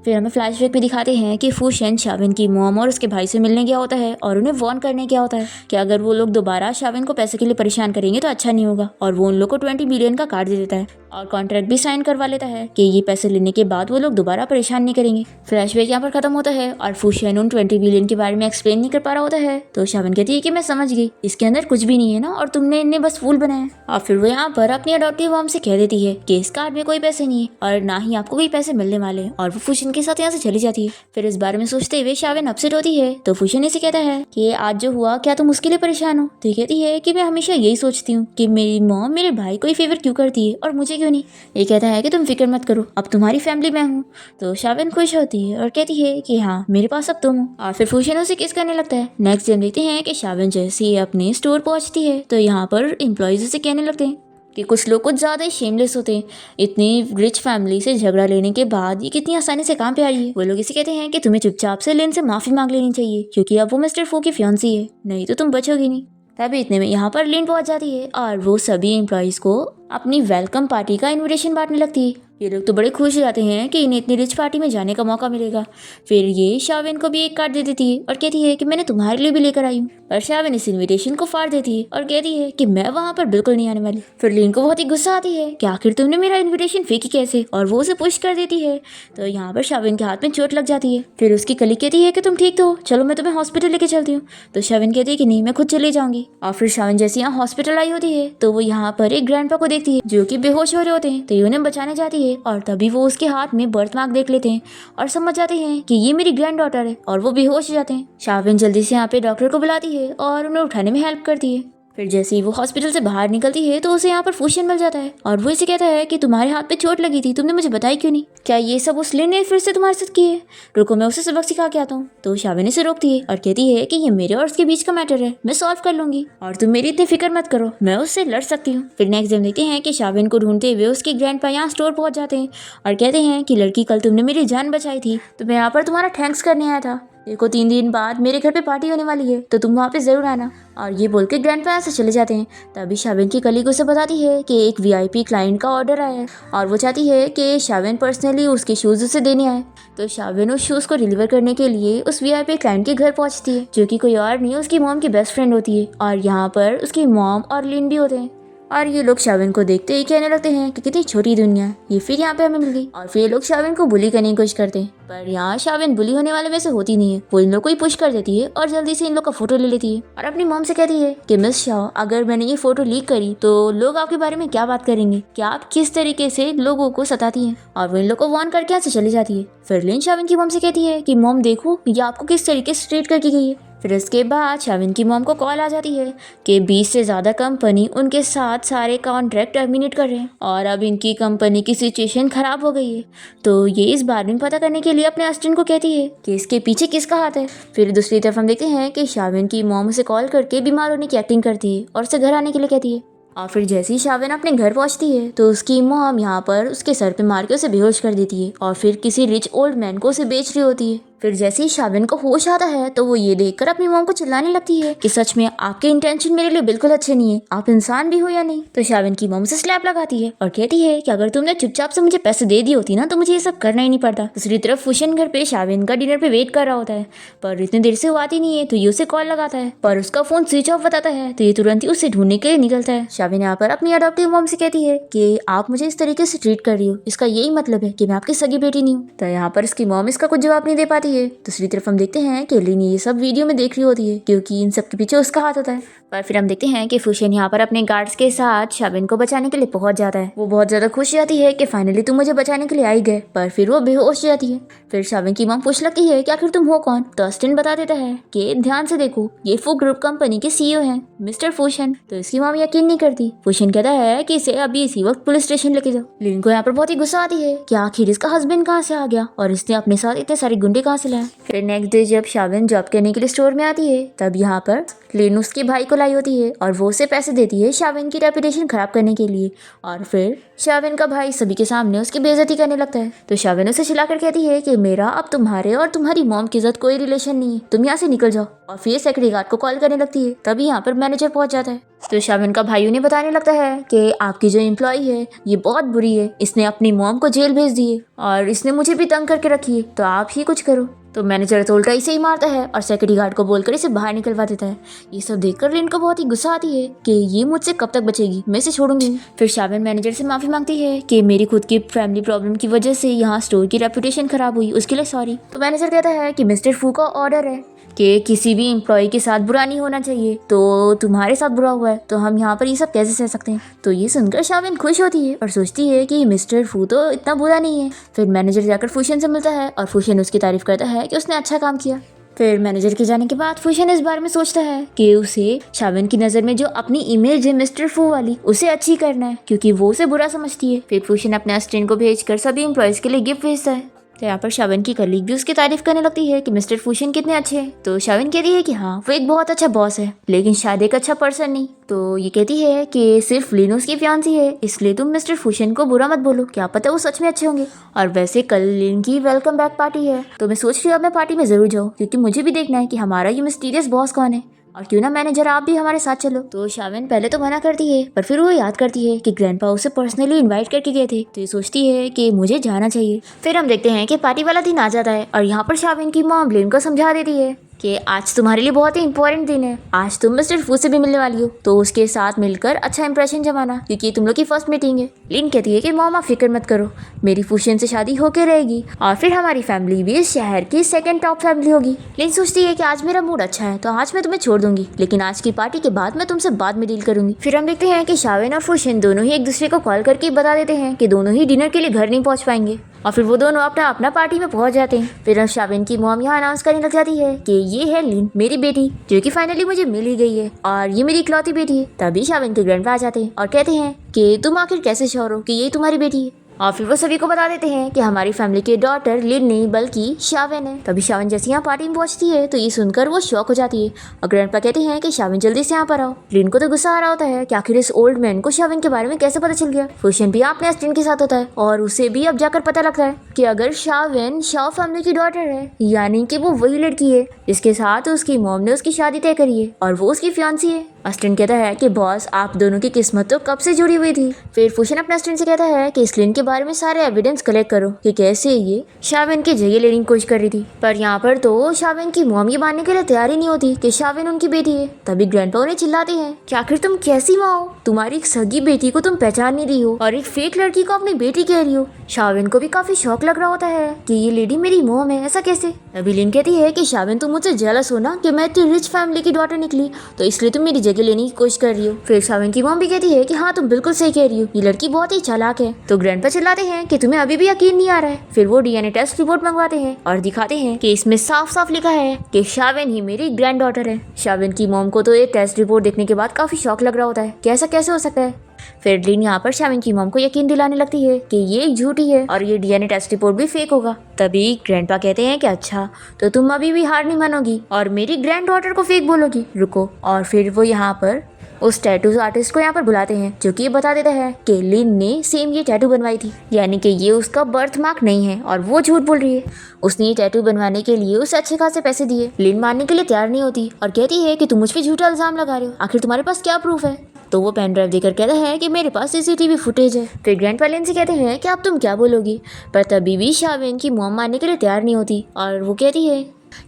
फिर हमें फ्लैशबैक भी दिखाते हैं कि फूशन शावेन की मॉम और उसके भाई से मिलने गया होता है और उन्हें वार्न करने गया होता है कि अगर वो लोग दोबारा शावेन को पैसे के लिए परेशान करेंगे तो अच्छा नहीं होगा। और वो उन लोग को 20 बिलियन का कार्ड दे देता है और कॉन्ट्रैक्ट भी साइन करवा लेता है कि ये पैसे लेने के बाद वो लोग दोबारा परेशान नहीं करेंगे। फ्लैशबैक यहाँ पर खत्म होता है और फूशन उन 20 बिलियन के बारे में एक्सप्लेन नहीं कर पा रहा होता है। तो शावेन कहती है कि मैं समझ गई, इसके अंदर कुछ भी नहीं है ना और तुमने इन्हें बस फूल बनाया। और फिर वो यहाँ पर अपनी अडॉप्टिव मॉम से कह देती है कि इस कार्ड में कोई पैसे नहीं है और ना ही आपको कोई पैसे मिलने वाले हैं और वो फूशन के साथ यहाँ से चली जाती है। फिर इस बारे में सोचते हुए शावेन अपसेट होती है तो फूशन इसे कहता है कि आज जो हुआ क्या तुम उसके लिए परेशान हो। तो कहती है कि मैं हमेशा यही सोचती हूँ कि मेरी मॉम मेरे भाई को ही फेवर क्यों करती है और मुझे क्यों नहीं। ये कहता है कि तुम फिक्र मत करो, अब तुम्हारी फैमिली में हूँ। तो शावेन खुश होती है और कहती है कि हाँ मेरे पास अब तुम हो और फिर फूशन उसे किस करने लगता है। नेक्स्ट डे देखते हैं कि शावेन जैसे ही अपने स्टोर पहुंचती है तो यहाँ पर एम्प्लॉयज उसे कहने लगते हैं कि कुछ लोग कुछ ज़्यादा ही शेमलेस होते हैं, इतनी रिच फैमिली से झगड़ा लेने के बाद ये कितनी आसानी से काम पे आई है। वो लोग इसे कहते हैं कि तुम्हें चुपचाप से लिन से माफ़ी मांग लेनी चाहिए क्योंकि अब वो मिस्टर फू की फियांसी है, नहीं तो तुम बचोगी नहीं। तभी इतने में यहाँ पर लिन पहुंच जाती है और वो सभी एम्प्लॉयज़ को अपनी वेलकम पार्टी का इनविटेशन बांटने लगती है। ये लोग तो बड़े खुश हो जाते हैं कि इन्हें इतनी रिच पार्टी में जाने का मौका मिलेगा। फिर ये शावेन को भी एक कार्ड दे देती है और कहती है कि मैंने तुम्हारे लिए भी लेकर आई हूँ। पर शावेन इस इनविटेशन को फाड़ देती है और कहती है कि मैं वहाँ पर बिल्कुल नहीं आने वाली। फिर लिन को बहुत ही गुस्सा आती है कि आखिर तुमने मेरा इन्विटेशन फेंकी कैसे, और वो उसे पुश कर देती है। तो यहाँ पर शावेन के हाथ में चोट लग जाती है। फिर उसकी कलीग कहती है कि तुम ठीक तो हो, चलो मैं तुम्हें हॉस्पिटल लेके चलती हूँ। तो शावेन कहती है कि नहीं, मैं खुद चली जाऊंगी। और फिर शावेन जैसे यहाँ हॉस्पिटल आई होती है तो वो यहाँ पर एक ग्रैंडपा को देखती है जो कि बेहोश हो रहे होते हैं। तो ये उन्हें बचाने जाती है और तभी वो उसके हाथ में बर्थ मार्क देख लेते हैं और समझ जाते हैं कि ये मेरी ग्रैंड डॉटर है और वो बेहोश हो जाते हैं। शावेन जल्दी से यहाँ पे डॉक्टर को बुलाती है और उन्हें उठाने में हेल्प करती है। फिर जैसे ही वो हॉस्पिटल से बाहर निकलती है तो उसे यहाँ पर फूशन मिल जाता है और वो इसे कहता है कि तुम्हारे हाथ पे चोट लगी थी, तुमने मुझे बताई क्यों नहीं? क्या ये सब उस लिन ने फिर से तुम्हारे साथ किए? रुको मैं उसे सबक सिखा के आता हूँ। तो शावेन इसे रोकती है और कहती है कि ये मेरे और उसके बीच का मैटर है, मैं सॉल्व कर लूंगी और तुम मेरी इतनी फिक्र मत करो, मैं उससे लड़ सकती हूँ। फिर नेक्स्ट दिन देखते हैं कि शावेन को ढूंढते हुए उसके ग्रैंडपा यहाँ स्टोर पहुंच जाते हैं और कहते हैं कि लड़की कल तुमने मेरी जान बचाई थी तो मैं यहाँ पर तुम्हारा थैंक्स करने आया था। देखो 3 दिन बाद मेरे घर पे पार्टी होने वाली है, तो तुम वहाँ पे जरूर आना। और ये बोल के ग्रैंडपा से चले जाते हैं। तभी शाविन की कलीग उसे बताती है कि एक VIP क्लाइंट का ऑर्डर आया है और वो चाहती है कि शाविन पर्सनली उसके शूज़ उसे देने आए। तो शाविन उस शूज़ को डिलीवर करने के लिए उस VIP क्लाइंट के घर पहुंचती है, जो कि कोई और नहीं उसकी मॉम की बेस्ट फ्रेंड होती है। और यहाँ पर उसकी मॉम और लिन भी होते हैं। और ये लोग शाविन को देखते ही कहने लगते हैं कि कितनी छोटी दुनिया है, ये फिर यहाँ पे हमें मिल गई। और फिर ये लोग शाविन को बुली करने की कोशिश करते हैं, पर यहाँ शाविन बुली होने वाले में से होती नहीं है। वो इन लोग को ही पुश कर देती है और जल्दी से इन लोग का फोटो ले लेती है और अपनी मॉम से कहती है कि मिस शाह, अगर मैंने ये फोटो लीक करी तो लोग आपके बारे में क्या बात करेंगे, क्या आप किस तरीके से लोगों को सताती हैं। और वो इन लोग को वार्न करके यहाँ से चली जाती है। फिर लिन शाविन की मॉम से कहती है कि मॉम देखो ये आपको किस तरीके से ट्रीट करके गई है। फिर इसके बाद शाविन की मॉम को कॉल आ जाती है कि 20 से ज़्यादा कंपनी उनके साथ सारे कॉन्ट्रैक्ट टर्मिनेट कर रहे हैं और अब इनकी कंपनी की सिचुएशन ख़राब हो गई है। तो ये इस बारे में पता करने के लिए अपने असिस्टेंट को कहती है कि इसके पीछे किसका हाथ है। फिर दूसरी तरफ हम देखते हैं कि शाविन की मॉम उसे कॉल करके बीमार होने की एक्टिंग करती है और उसे घर आने के लिए कहती है। और फिर जैसे ही शाविन अपने घर पहुंचती है तो उसकी मॉम यहाँ पर उसके सर पे मार के उसे बेहोश कर देती है और फिर किसी रिच ओल्ड मैन को उसे बेच रही होती है। फिर जैसे ही शाविन को होश आता है तो वो ये देखकर अपनी मॉम को चिल्लाने लगती है कि सच में आपके इंटेंशन मेरे लिए बिल्कुल अच्छे नहीं है, आप इंसान भी हो या नहीं। तो शाविन की मॉम से स्लैप लगाती है और कहती है कि अगर तुमने चुपचाप से मुझे पैसे दे दी होती ना तो मुझे ये सब करना ही नहीं पड़ता। दूसरी तरफ फुशन घर पे शाविन का डिनर पे वेट कर रहा होता है, पर इतनी देर से वो आती नहीं है तो ये उसे कॉल लगाता है, पर उसका फोन स्विच ऑफ बताता है। तो ये तुरंत ही उसे ढूंढने के लिए निकलता है। शाविन यहाँ पर अपनी अडॉप्टिव मॉम से कहती है कि आप मुझे इस तरीके से ट्रीट कर रही हो, इसका यही मतलब है कि मैं आपकी सगी बेटी नहीं हूँ। तो यहाँ पर इसकी मॉम इसका कुछ जवाब नहीं दे पाती है। दूसरी तरफ हम देखते हैं कि लिन ये सब वीडियो में देख रही होती है क्योंकि इन सब के पीछे उसका हाथ होता है। पर फिर हम देखते हैं कि फुशन यहाँ पर अपने गार्ड्स के साथ शाविन को बचाने के लिए पहुंच जाता है। वो बहुत ज्यादा खुश जाती है कि फाइनली तुम मुझे बचाने के लिए आई गए, पर फिर वो बेहोश जाती है। फिर शाविन की मॉम पूछ लगती है कि आखिर तुम हो कौन। तो अस्टिन बता देता है कि ध्यान से देखो, ये फू ग्रुप कंपनी के CEO हैं, मिस्टर फुशन। तो इसकी मॉम यकीन नहीं करती। फुशन कहता है कि इसे अभी इसी वक्त पुलिस स्टेशन लेके जाओ। लिन को यहाँ पर बहुत ही गुस्सा आती है कि आखिर इसका हस्बैंड कहाँ से आ गया और इसने अपने साथ इतने सारे गुंडे कहाँ से लाए। फिर नेक्स्ट डे जब शाविन जॉब करने के लिए स्टोर में आती है तब यहाँ पर लिन उसके भाई को लाई होती है और वो उसे पैसे देती है शाविन की रेपुटेशन खराब करने के लिए। और फिर शाविन का भाई सभी के सामने उसकी बेइज्जती करने लगता है। तो शाविन उसे चिल्लाकर कहती है कि मेरा अब तुम्हारे और तुम्हारी मॉम के साथ कोई रिलेशन नहीं है, तुम यहाँ से निकल जाओ। और फिर सेक्रेटरी गार्ड को कॉल करने लगती है। तभी यहाँ पर मैनेजर पहुंच जाता है। तो शाविन का भाई उन्हें बताने लगता है कि आपकी जो एम्प्लॉय है ये बहुत बुरी है, इसने अपनी मॉम को जेल भेज दी है और इसने मुझे भी तंग करके रखी है, तो आप ही कुछ करो। तो मैनेजर तो उल्टा इसे ही मारता है और सेक्रेटरी गार्ड को बोलकर इसे बाहर निकलवा देता है। ये सब देखकर लिन को बहुत ही गुस्सा आती है कि ये मुझसे कब तक बचेगी, मैं इसे छोड़ूंगी। फिर शाविन मैनेजर से माफी मांगती है कि मेरी खुद की फैमिली प्रॉब्लम की वजह से यहाँ स्टोर की रेपुटेशन खराब हुई, उसके लिए सॉरी। तो मैनेजर कहता है कि मिस्टर फू का ऑर्डर है कि किसी भी एम्प्लॉय के साथ बुरा नहीं होना चाहिए, तो तुम्हारे साथ बुरा हुआ है तो हम यहाँ पर ये सब कैसे सह सकते हैं। तो ये सुनकर शाविन खुश होती है और सोचती है कि मिस्टर फू तो इतना बुरा नहीं है। फिर मैनेजर जाकर फुशन से मिलता है और फुशन उसकी तारीफ करता है कि उसने अच्छा काम किया। फिर मैनेजर के जाने के बाद फुशन इस बारे में सोचता है कि उसे शाविन की नज़र में जो अपनी इमेज है मिस्टर फू वाली उसे अच्छी करना है क्योंकि वो उसे बुरा समझती है। फिर फुशन अपने असिस्टेंट को भेजकर सभी एम्प्लॉयज़ के लिए गिफ्ट भेजता है। तो यहाँ पर शाविन की कलीग भी उसकी तारीफ करने लगती है कि मिस्टर फुशन कितने अच्छे हैं। तो शाविन कहती है कि हाँ वो एक बहुत अच्छा बॉस है लेकिन शायद एक अच्छा पर्सन नहीं। तो ये कहती है कि सिर्फ लिन उसकी फियांसी है, इसलिए तुम मिस्टर फुशन को बुरा मत बोलो, क्या पता वो सच में अच्छे होंगे। और वैसे कल लिन की वेलकम बैक पार्टी है तो मैं सोच रही हूँ अब मैं पार्टी में जरूर जाऊँ क्योंकि मुझे भी देखना है कि हमारा ये मिस्टीरियस बॉस कौन है और क्यों ना मैनेजर आप भी हमारे साथ चलो। तो शाविन पहले तो मना करती है पर फिर वो याद करती है कि ग्रैंडपा उसे पर्सनली इनवाइट करके गए थे, तो ये सोचती है कि मुझे जाना चाहिए। फिर हम देखते हैं कि पार्टी वाला दिन आ जाता है और यहाँ पर शाविन की मॉम लिन को समझा देती है कि आज तुम्हारे लिए बहुत ही इंपॉर्टेंट दिन है, आज तुम मिस्टर फू से भी मिलने वाली हो तो उसके साथ मिलकर अच्छा इंप्रेशन जमाना क्योंकि तुम लोग की फर्स्ट मीटिंग है। लिन कहती है कि मॉम आप फिक्र मत करो, मेरी फुशन से शादी होके रहेगी और फिर हमारी फैमिली भी इस शहर की सेकंड टॉप फैमिली होगी। लिन सोचती है कि आज मेरा मूड अच्छा है तो आज मैं तुम्हें छोड़ दूंगी, लेकिन आज की पार्टी के बाद मैं तुमसे बाद में डील करूंगी। फिर हम देखते हैं कि शाविन और फुशन दोनों ही एक दूसरे को कॉल करके बता देते हैं कि दोनों ही डिनर के लिए घर नहीं पहुंच पाएंगे और फिर वो दोनों अपना अपना पार्टी में पहुंच जाते हैं। फिर शाविन की मॉम यहाँ अनाउंस करने लग जाती है कि ये है लिन मेरी बेटी जो कि फाइनली मुझे मिल ही गई है और ये मेरी इकलौती बेटी है। तभी शाविन के ग्रैंडपा आ जाते हैं और कहते हैं कि तुम आखिर कैसे श्योर हो कि ये तुम्हारी बेटी है। और फिर वो सभी को बता देते हैं कि हमारी फैमिली की डॉटर लिन नहीं बल्कि शाविन है। तभी शाविन जैसे यहाँ पार्टी में पहुंचती है तो ये सुनकर वो शॉक हो जाती है और ग्रैंडपा कहते हैं कि शाविन जल्दी से यहाँ पर आओ। लिन को तो गुस्सा आ रहा होता है कि आखिर इस ओल्ड मैन को शाविन के बारे में कैसे पता चल गया। फुशियन भी अपने असिस्टेंट के साथ होता है और उसे भी अब जाकर पता लगता है कि अगर शाविन शाओ फैमिली की डॉटर है यानी कि वो वही लड़की है जिसके साथ उसकी मॉम ने उसकी शादी तय करी है और वो उसकी फियांसी है। असिस्टेंट कहता है कि बॉस आप दोनों की किस्मत तो कब से जुड़ी हुई थी। फिर फुशियन अपने असिस्टेंट से कहता है कि इस लिन के बारे में सारे एविडेंस कलेक्ट करो कि कैसे ये शाविन की जगह लेने की कोशिश कर रही थी। पर यहाँ पर तो शाविन की मॉम ये मानने के लिए तैयार ही नहीं होती कि शाविन उनकी बेटी है। तभी ग्रैंडपा उन्हें चिल्लाते हैं कि आखिर तुम कैसी माँ हो, तुम्हारी एक सगी बेटी को तुम पहचान नहीं रही हो और एक फेक लड़की को अपनी बेटी कह रही हो। शाविन को भी काफी शौक लग रहा होता है कि ये लेडी मेरी मॉम है, ऐसा कैसे। तभी लिन कहती है कि शाविन तुम मुझसे जेलस हो ना कि मैं इतनी रिच फैमिली की डॉटर निकली तो इसलिए तुम मेरी जगह लेने की कोशिश कर रही हो। फिर शाविन की मॉम भी कहती है कि हाँ तुम बिल्कुल सही कह रही हो, ये लड़की बहुत ही चालाक है। तो ग्रैंडपा चिल्लाते हैं कि तुम्हें अभी भी यकीन नहीं आ रहा है। फिर वो डीएनए टेस्ट रिपोर्ट मंगवाते हैं और दिखाते हैं कि इसमें साफ साफ लिखा है कि शाविन ही मेरी ग्रैंड डॉटर है। शाविन की मॉम को तो ये टेस्ट रिपोर्ट देखने के बाद काफी शौक लग रहा होता है कि ऐसा कैसे हो सकता है। फिर लिन यहाँ पर शाविन की मॉम को यकीन दिलाने लगती है कि ये एक झूठी है और ये डीएनए टेस्ट रिपोर्ट भी फेक होगा। तभी ग्रैंडपा कहते हैं कि अच्छा तो तुम अभी भी हार नहीं मानोगी और मेरी ग्रैंड डॉटर को फेक बोलोगी, रुको। और फिर वो यहाँ पर उस टैटू आर्टिस्ट को यहाँ पर बुलाते हैं जो कि ये बता देता है कि लिन ने सेम ये टैटू बनवाई थी यानी कि ये उसका बर्थ मार्क नहीं है और वो झूठ बोल रही है। उसने ये टैटू बनवाने के लिए उसे अच्छे खासे पैसे दिए। लिन मानने के लिए तैयार नहीं होती और कहती है कि तुम मुझ पे झूठा इल्जाम लगा रहे हो, आखिर तुम्हारे पास क्या प्रूफ है। तो वो पेन ड्राइव देकर कहता है कि मेरे पास सीसीटीवी फुटेज है। फिर ग्रैंडपा लिन से कहते हैं कि अब तुम क्या बोलोगी, पर तभी भी शाविन की मॉम मानने के लिए तैयार नहीं होती और वो कहती है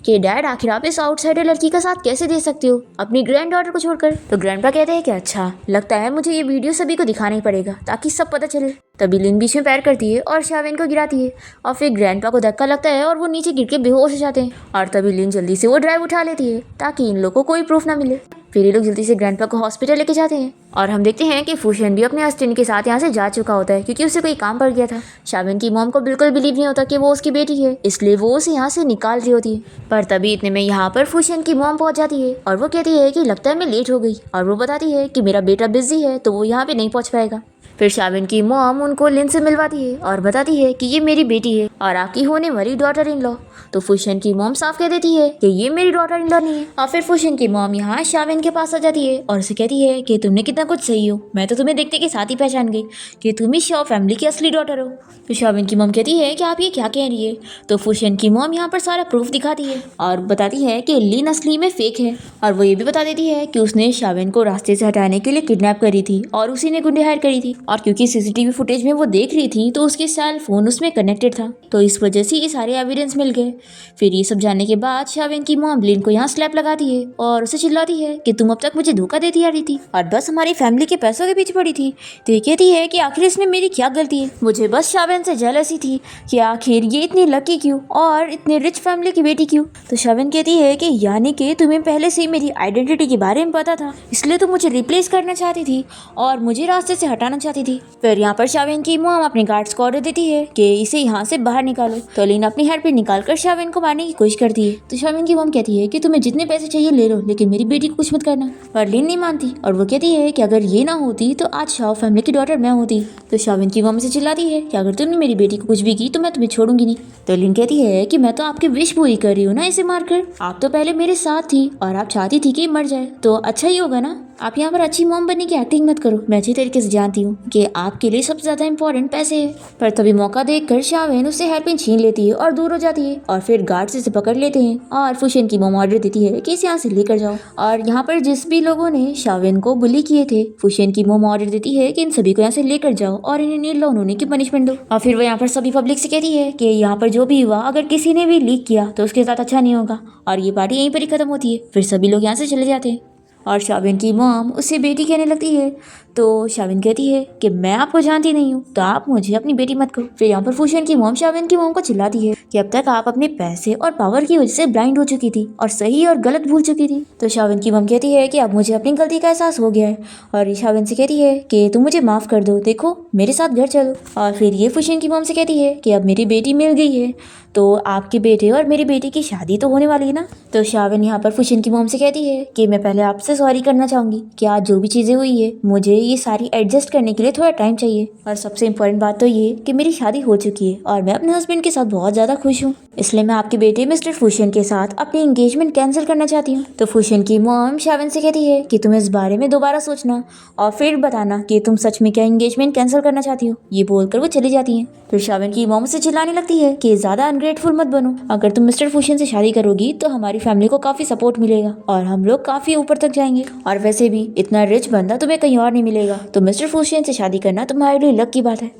कि डैड आखिर आप इस आउटसाइडर लड़की का साथ कैसे दे सकते हो अपनी ग्रैंड डॉटर को छोड़कर। तो ग्रैंडपा कहते हैं कि अच्छा लगता है मुझे ये वीडियो सभी को दिखाना ही पड़ेगा ताकि सब पता चले। तभी लिन बीच में पैर करती है और शाविन को गिराती है और फिर ग्रैंडपा को धक्का लगता है और वो नीचे गिर के बेहोश हो जाते हैं। और तभी लिन जल्दी से वो ड्राइव उठा लेती है ताकि इन लोगों को कोई प्रूफ ना मिले। फिर ये लोग जल्दी से ग्रैंडपा को हॉस्पिटल लेके जाते हैं और हम देखते हैं कि फुशियन भी अपने असिस्टेंट के साथ यहाँ से जा चुका होता है क्योंकि उसे कोई काम पड़ गया था। शाविन की मॉम को बिल्कुल बिलीव नहीं होता कि वो उसकी बेटी है, इसलिए वो उसे यहाँ से निकाल रही होती है। पर तभी इतने में यहाँ पर फुशियन की मॉम पहुँच जाती है और वो कहती है कि लगता है मैं लेट हो गई और वो बताती है कि मेरा बेटा बिजी है तो वो यहाँ पे नहीं पहुँच पाएगा। फिर शाविन की मॉम उनको लिन से मिलवाती है और बताती है कि ये मेरी बेटी है और आपकी होने वाली डॉटर इन लॉ। तो फुशियन की मॉम साफ कह देती है कि ये मेरी डॉटर इन लॉ नहीं है। और फिर फुशियन की मॉम यहाँ शाविन के पास आ जाती है और उसे कहती है कि तुमने कितना कुछ सही हो, मैं तो तुम्हें देखते के साथ ही पहचान गई कि तुम ही शॉ फैमिली की असली डॉटर हो। तो शाविन की मॉम कहती है कि आप ये क्या कह रही है। तो फुशियन की मॉम यहाँ पर सारा प्रूफ दिखाती है और बताती है कि लिन असली में फेक है और वो ये भी बता देती है कि उसने शाविन को रास्ते से हटाने के लिए किडनैप करी थी और उसी ने गुंडे हायर करी थी और क्योंकि सीसीटीवी फुटेज में वो देख रही थी तो उसके सेल फोन उसमें कनेक्टेड था तो इस वजह से ये सारे एविडेंस मिल गए। फिर ये सब जानने के बाद शाविन की मॉम लिन को यहाँ स्लैप लगाती है और उसे चिल्लाती है कि तुम अब तक मुझे धोखा देती आ रही थी और बस हमारी फैमिली के पैसों के पीछे पड़ी थी। तो ये कहती है कि आखिर इसमें मेरी क्या गलती है, मुझे बस शाविन से जेलसी थी कि आखिर ये इतनी लकी क्यों और इतनी रिच फैमिली की बेटी क्यों। तो शाविन कहती है कि यानी कि तुम्हें पहले से ही मेरी आइडेंटिटी के बारे में पता था, इसलिए तुम मुझे रिप्लेस करना चाहती थी और मुझे रास्ते से हटाना चाहती थी। फिर यहाँ पर शाविन की मॉम अपने गार्ड्स को ऑर्डर देती है कि इसे यहाँ से बाहर निकालो। तो लिन अपनी हेड पे निकालकर शाविन को मारने की कोशिश करती है। तो शाविन की मॉम कहती है कि तुम्हें जितने पैसे चाहिए ले लो लेकिन मेरी बेटी को कुछ मत करना। पर लिन नहीं मानती और वो कहती है कि अगर ये ना होती तो आज शाओ फैमिली की डॉटर मैं होती। तो शाविन की मॉम से चिल्लाती है कि अगर तुमने मेरी बेटी को कुछ भी की तो मैं तुम्हें छोड़ूंगी नहीं। तो लिन कहती है कि मैं तो आपकी विश पूरी कर रही हूँ ना इसे मारकर, आप तो पहले मेरे साथ थी और आप चाहती थी कि मर जाए तो अच्छा ही होगा ना। आप यहाँ पर अच्छी मॉम बनने की एक्टिंग मत करो, मैं अच्छी तरीके से जानती हूँ कि आपके लिए सबसे ज्यादा इंपॉर्टेंट पैसे है। पर तभी मौका देखकर शाविन उससे हेयरपिन छीन लेती है और दूर हो जाती है और फिर गार्ड्स इसे पकड़ लेते हैं और फुशियन की मॉम ऑर्डर देती है कि इसे यहाँ से लेकर जाओ। और यहाँ पर जिस भी लोगों ने शाविन को बुली किए थे फुशियन की मॉम ऑर्डर देती है कि इन सभी को यहाँ से लेकर जाओ और इन्हें नील लोन होने की पनिशमेंट दो। और फिर वो यहाँ पर सभी पब्लिक से कहती है कि यहाँ पर जो भी हुआ अगर किसी ने भी लीक किया तो उसके साथ अच्छा नहीं होगा और ये पार्टी यहीं पर ही खत्म होती है। फिर सभी लोग यहाँ से चले जाते हैं और शाविन की मॉम उससे बेटी कहने लगती है। तो शाविन कहती है कि मैं आपको जानती नहीं हूँ तो आप मुझे अपनी बेटी मत कहो। फिर यहाँ पर फुशियन की मॉम शाविन की मॉम को चिल्लाती है कि अब तक आप अपने पैसे और पावर की वजह से ब्लाइंड हो चुकी थी और सही और गलत भूल चुकी थी। तो शाविन की मॉम कहती है कि अब मुझे अपनी गलती का एहसास हो गया है और ये शाविन से कहती है कि तुम मुझे माफ कर दो, देखो मेरे साथ घर चलो। और फिर ये फुशियन की मॉम से कहती है कि अब मेरी बेटी मिल गई है तो आपके बेटे और मेरी बेटी की शादी तो होने वाली है ना। तो शाविन यहाँ पर फुशियन की मॉम से कहती है कि मैं पहले आपसे सॉरी करना चाहूंगी कि आज जो भी चीजें हुई है मुझे ये सारी एडजस्ट करने के लिए थोड़ा टाइम चाहिए। और सबसे इम्पोर्टेंट बात तो ये कि मेरी शादी हो चुकी है और मैं अपने हस्बैंड के साथ बहुत ज़्यादा खुश हूँ, इसलिए मैं आपके बेटे मिस्टर फुशियन के साथ अपनी एंगेजमेंट कैंसिल करना चाहती हूँ। तो फुशियन की मॉम शावन से कहती है कि तुम इस बारे में दोबारा सोचना और फिर बताना कि तुम सच में क्या एंगेजमेंट कैंसिल करना चाहती हो। ये बोलकर वो चली जाती हैं। फिर शावन की मॉम से चिल्लाने लगती है कि ज़्यादा अनग्रेटफुल मत बनो, अगर तुम मिस्टर फुशियन से शादी करोगी तो हमारी फैमिली को काफ़ी सपोर्ट मिलेगा और हम लोग काफ़ी ऊपर तक जाएंगे, और वैसे भी इतना रिच बंदा तुम्हें कहीं और नहीं मिलेगा, तो मिस्टर फुशियन से शादी करना तुम्हारे लिए लक की बात है।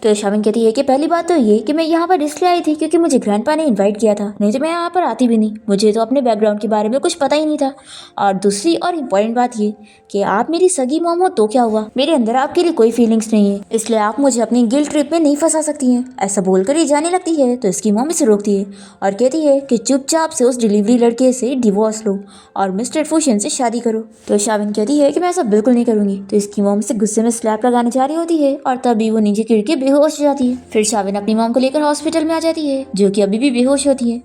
तो शावन कहती है कि पहली बात तो ये कि मैं यहाँ पर इसलिए आई थी क्योंकि मुझे ग्रैंडपा ने इनवाइट किया था, नहीं तो मैं यहाँ पर आती भी नहीं, मुझे तो अपने बैकग्राउंड के बारे में कुछ पता ही नहीं था। और दूसरी और इम्पोर्टेंट बात ये कि आप मेरी सगी मॉम हो तो क्या हुआ, मेरे अंदर आपके लिए कोई फीलिंग्स नहीं है, इसलिए आप मुझे अपनी गिल्ट ट्रिप में नहीं फंसा सकती हैं। ऐसा बोलकर ये जाने लगती है तो इसकी मॉम इसे रोकती है और कहती है कि चुपचाप से उस डिलीवरी लड़के से डिवोर्स लो और मिस्टर फुशियन से शादी करो। तो शावन कहती है कि मैं ऐसा बिल्कुल नहीं करूंगी। तो इसकी मॉम से गुस्से में स्लैप लगाने जा रही होती है और तभी वो नीचे गिर के बेहोश हो जाती है। फिर शावन अपनी मॉम को लेकर हॉस्पिटल में आ जाती है जो कि अभी भी बेहोश होती है।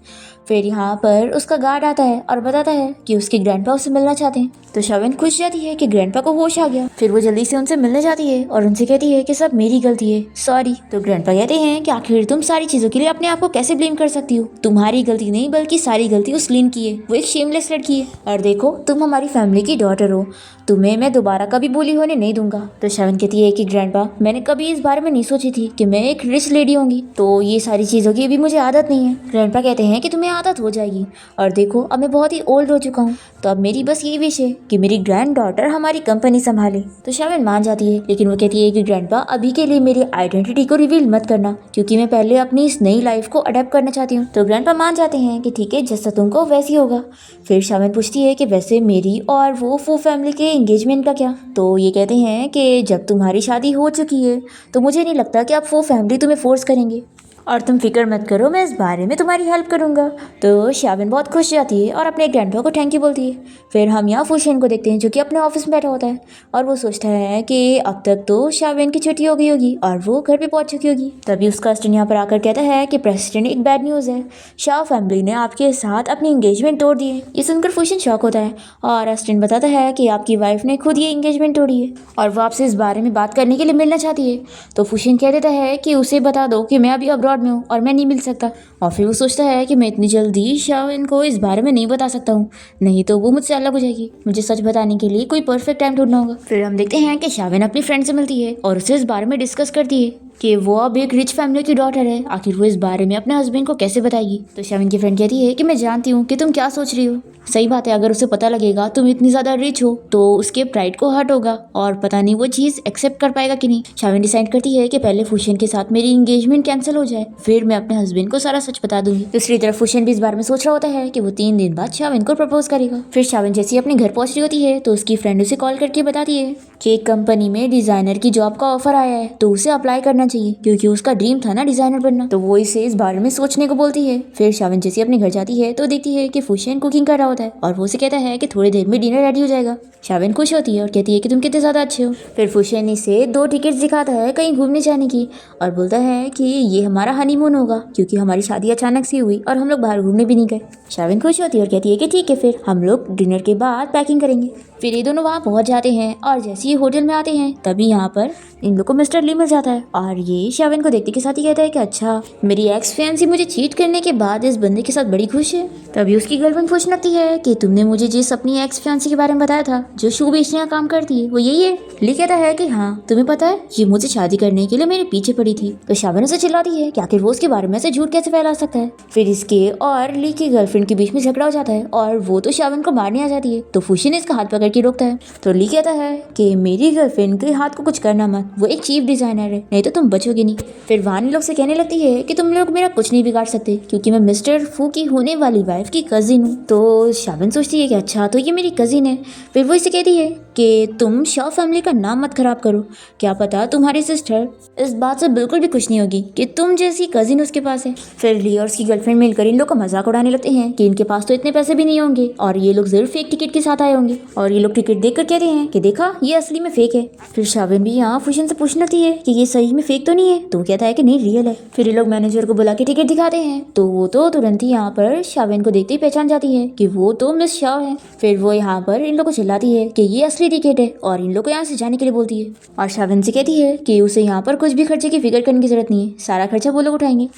फिर यहाँ पर उसका गार्ड आता है और बताता है कि उसके ग्रैंडपा उससे मिलना चाहते हैं। तो शावन खुश जाती है कि ग्रैंडपा को होश आ गया। फिर वो जल्दी से उनसे मिलने जाती है और उनसे कहती है कि सब मेरी गलती है, सॉरी। तो ग्रैंडपा कहते हैं कि आखिर तुम सारी चीजों के लिए अपने आप को कैसे ब्लेम कर सकती हो, तुम्हारी गलती नहीं बल्कि सारी गलती उस लिन की है, वो एक शेमलेस लड़की है, और देखो तुम हमारी फैमिली की डॉटर हो, तुम्हें मैं दोबारा कभी बोली होने नहीं दूंगा। तो शावन कहती है कि ग्रैंडपा मैंने कभी इस बारे में नहीं सोची थी कि मैं एक रिच लेडी होंगी, तो ये सारी चीज़ों की भी मुझे आदत नहीं है। ग्रैंडपा कहते हैं कि तुम्हें आदत हो जाएगी, और देखो अब मैं बहुत ही ओल्ड हो चुका हूँ, तो अब मेरी बस ये विश है कि मेरी ग्रैंड डॉटर हमारी कंपनी संभाले। तो शावन मान जाती है, लेकिन वो कहती है कि ग्रैंडपा अभी के लिए मेरी आइडेंटिटी को रिवील मत करना क्योंकि मैं पहले अपनी इस नई लाइफ को अडेप्ट करना चाहती हूँ। तो ग्रैंडपा मान जाते हैं कि ठीक है, जैसा तुमको वैसी होगा। फिर शावन पूछती है कि वैसे मेरी और वो फैमिली के एंगेजमेंट का क्या। तो ये कहते हैं कि जब तुम्हारी शादी हो चुकी है तो मुझे नहीं लगता कि अब वो फैमिली तुम्हें फोर्स करेंगे, और तुम फिक्र मत करो, मैं इस बारे में तुम्हारी हेल्प करूंगा। तो शावन बहुत खुश जाती है और अपने ग्रैंडपा को थैंक यू बोलती है। फिर हम यहाँ फुशियन को देखते हैं जो कि अपने ऑफिस में बैठा होता है और वो सोचता है कि अब तक तो शावन की छुट्टी हो गई होगी और वो घर पे पहुंच चुकी होगी। तभी उसका असिस्टेंट यहाँ पर आकर कहता है कि प्रेसिडेंट एक बैड न्यूज़ है, शाह फैमिली ने आपके साथ अपनी एंगेजमेंट तोड़ दी है। ये सुनकर फुशियन शॉक होता है और असिस्टेंट बताता है कि आपकी वाइफ ने खुद ये एंगेजमेंट तोड़ी है और वो आपसे इस बारे में बात करने के लिए मिलना चाहती है। तो फुशियन कह देता है कि उसे बता दो कि मैं अभी अब्रॉड में हूँ और मैं नहीं मिल सकता। और फिर वो सोचता है कि मैं इतनी जल्दी शावन को इस बारे में नहीं बता सकता हूँ, नहीं तो वो मुझसे अलग हो जाएगी, मुझे सच बताने के लिए कोई परफेक्ट टाइम ढूंढना होगा। फिर हम देखते हैं कि शावन अपनी फ्रेंड से मिलती है और उसे इस बारे में डिस्कस करती है कि वो अब एक रिच फैमिली की डॉटर है, आखिर वो इस बारे में अपने हस्बैंड को कैसे बताएगी। तो शावन की फ्रेंड कहती है कि मैं जानती हूँ कि तुम क्या सोच रही हो, सही बात है, अगर उसे पता लगेगा तुम इतनी ज़्यादा रिच हो तो उसके प्राइड को हर्ट होगा और पता नहीं वो चीज़ एक्सेप्ट कर पाएगा कि नहीं। शावन डिसाइड करती है कि पहले फुशियन के साथ मेरी एंगेजमेंट कैंसिल हो जाए, फिर मैं अपने हस्बैंड को सारा सच बता दूंगी। दूसरी तरफ फुशियन भी इस बारे में सोच रहा होता है कि वो 3 दिन बाद शावन को प्रपोज करेगा। फिर शावन जैसे ही अपने घर पहुंच रही होती है तो उसकी फ्रेंड उसे कॉल करके बताती है कि एक कंपनी में डिजाइनर की जॉब का ऑफर आया है तो उसे अप्लाई करना चाहिए क्योंकि उसका ड्रीम था ना डिजाइनर बनना। तो वो इसे इस बारे में सोचने को बोलती है। फिर शावन जैसे अपने घर जाती है तो देखती है कि फुशियन कुकिंग कर रहा होता है और वो उसे कहता है कि थोड़ी देर में डिनर रेडी हो जाएगा। शावन खुश होती है और कहती है कि तुम कितने ज़्यादा अच्छे हो। फिर फुशियन इसे 2 टिकट्स दिखाता है कहीं घूमने जाने की और बोलता है कि ये हमारा हनीमून होगा क्योंकि हमारी शादी अचानक से हुई और हम लोग बाहर घूमने भी नहीं गए। शावन खुश होती है और कहती है कि ठीक है, फिर हम लोग डिनर के बाद पैकिंग करेंगे। फिर ये दोनों वहाँ पहुँच जाते हैं और जैसे ही होटल में आते हैं तभी यहाँ पर इन लोग को मिस्टर ली मिल जाता है और ये शावन को देखते के साथ ही कहता है कि अच्छा, मेरी एक्स फैंसी मुझे चीट करने के बाद इस बंदे के साथ बड़ी खुश है। तभी उसकी गर्लफ्रेंड पूछने लगती है कि तुमने मुझे जिस अपनी एक्स फैंसी के बारे में बताया था जो शू बेचने का काम करती है वो यही है। ली कहता है कि हाँ, तुम्हें पता है ये मुझसे शादी करने के लिए मेरे पीछे पड़ी थी। तो शावन उसे चिल्लाती है कि आखिर वो उसके बारे में ऐसे झूठ कैसे फैला सकता है। फिर इसके और ली की गर्लफ्रेंड के बीच में झगड़ा हो जाता है और वो तो शावन को मारने आ जाती है। तो फुशियन इसका हाथ पकड़ के रोकता है। तो ली कहता है कि मेरी गर्लफ्रेंड के हाथ को कुछ करना मत, वो एक चीफ डिजाइनर है, नहीं तो तुम बचोगे नहीं। फिर वानी लोग से कहने लगती है कि तुम लोग मेरा कुछ नहीं बिगाड़ सकते क्योंकि मैं मिस्टर फू की होने वाली वाइफ की कजिन हूँ। तो शावन सोचती है कि अच्छा, तो ये मेरी कजिन है। फिर वो इसे कहती है कि तुम शॉ फैमिली का नाम मत खराब करो, क्या पता तुम्हारी सिस्टर इस बात से बिल्कुल भी खुश नहीं होगी कि तुम जैसी कजिन उसके पास है। फिर ली और उसकी गर्लफ्रेंड मिलकर इन लोग का मजाक उड़ाने लगते हैं कि इनके पास तो इतने पैसे भी नहीं होंगे और ये लोग जरूर फेक टिकट के साथ आए होंगे। और ये लोग टिकट देखकर कहते हैं कि देखा, ये असली में फेक है। फिर शावन भी यहाँ फुशियन से पूछने लगती है कि ये सही में फेक तो नहीं है। तो कहता है कि नहीं, रियल है। फिर ये लोग मैनेजर को बुला के टिकट दिखाते हैं तो वो तो तुरंत ही यहाँ पर शावन को देखते ही पहचान जाती है कि वो तो मिस शाह है। फिर वो यहाँ पर इन लोग को चिल्लाती है कि ये असली की टिकट है और इन लोग को यहाँ से जाने के लिए बोलती है और शाविन से कहती है कि उसे यहाँ पर कुछ भी खर्चे की फिक्र करने की जरूरत नहीं है, सारा खर्चा वो लोग उठाएंगे।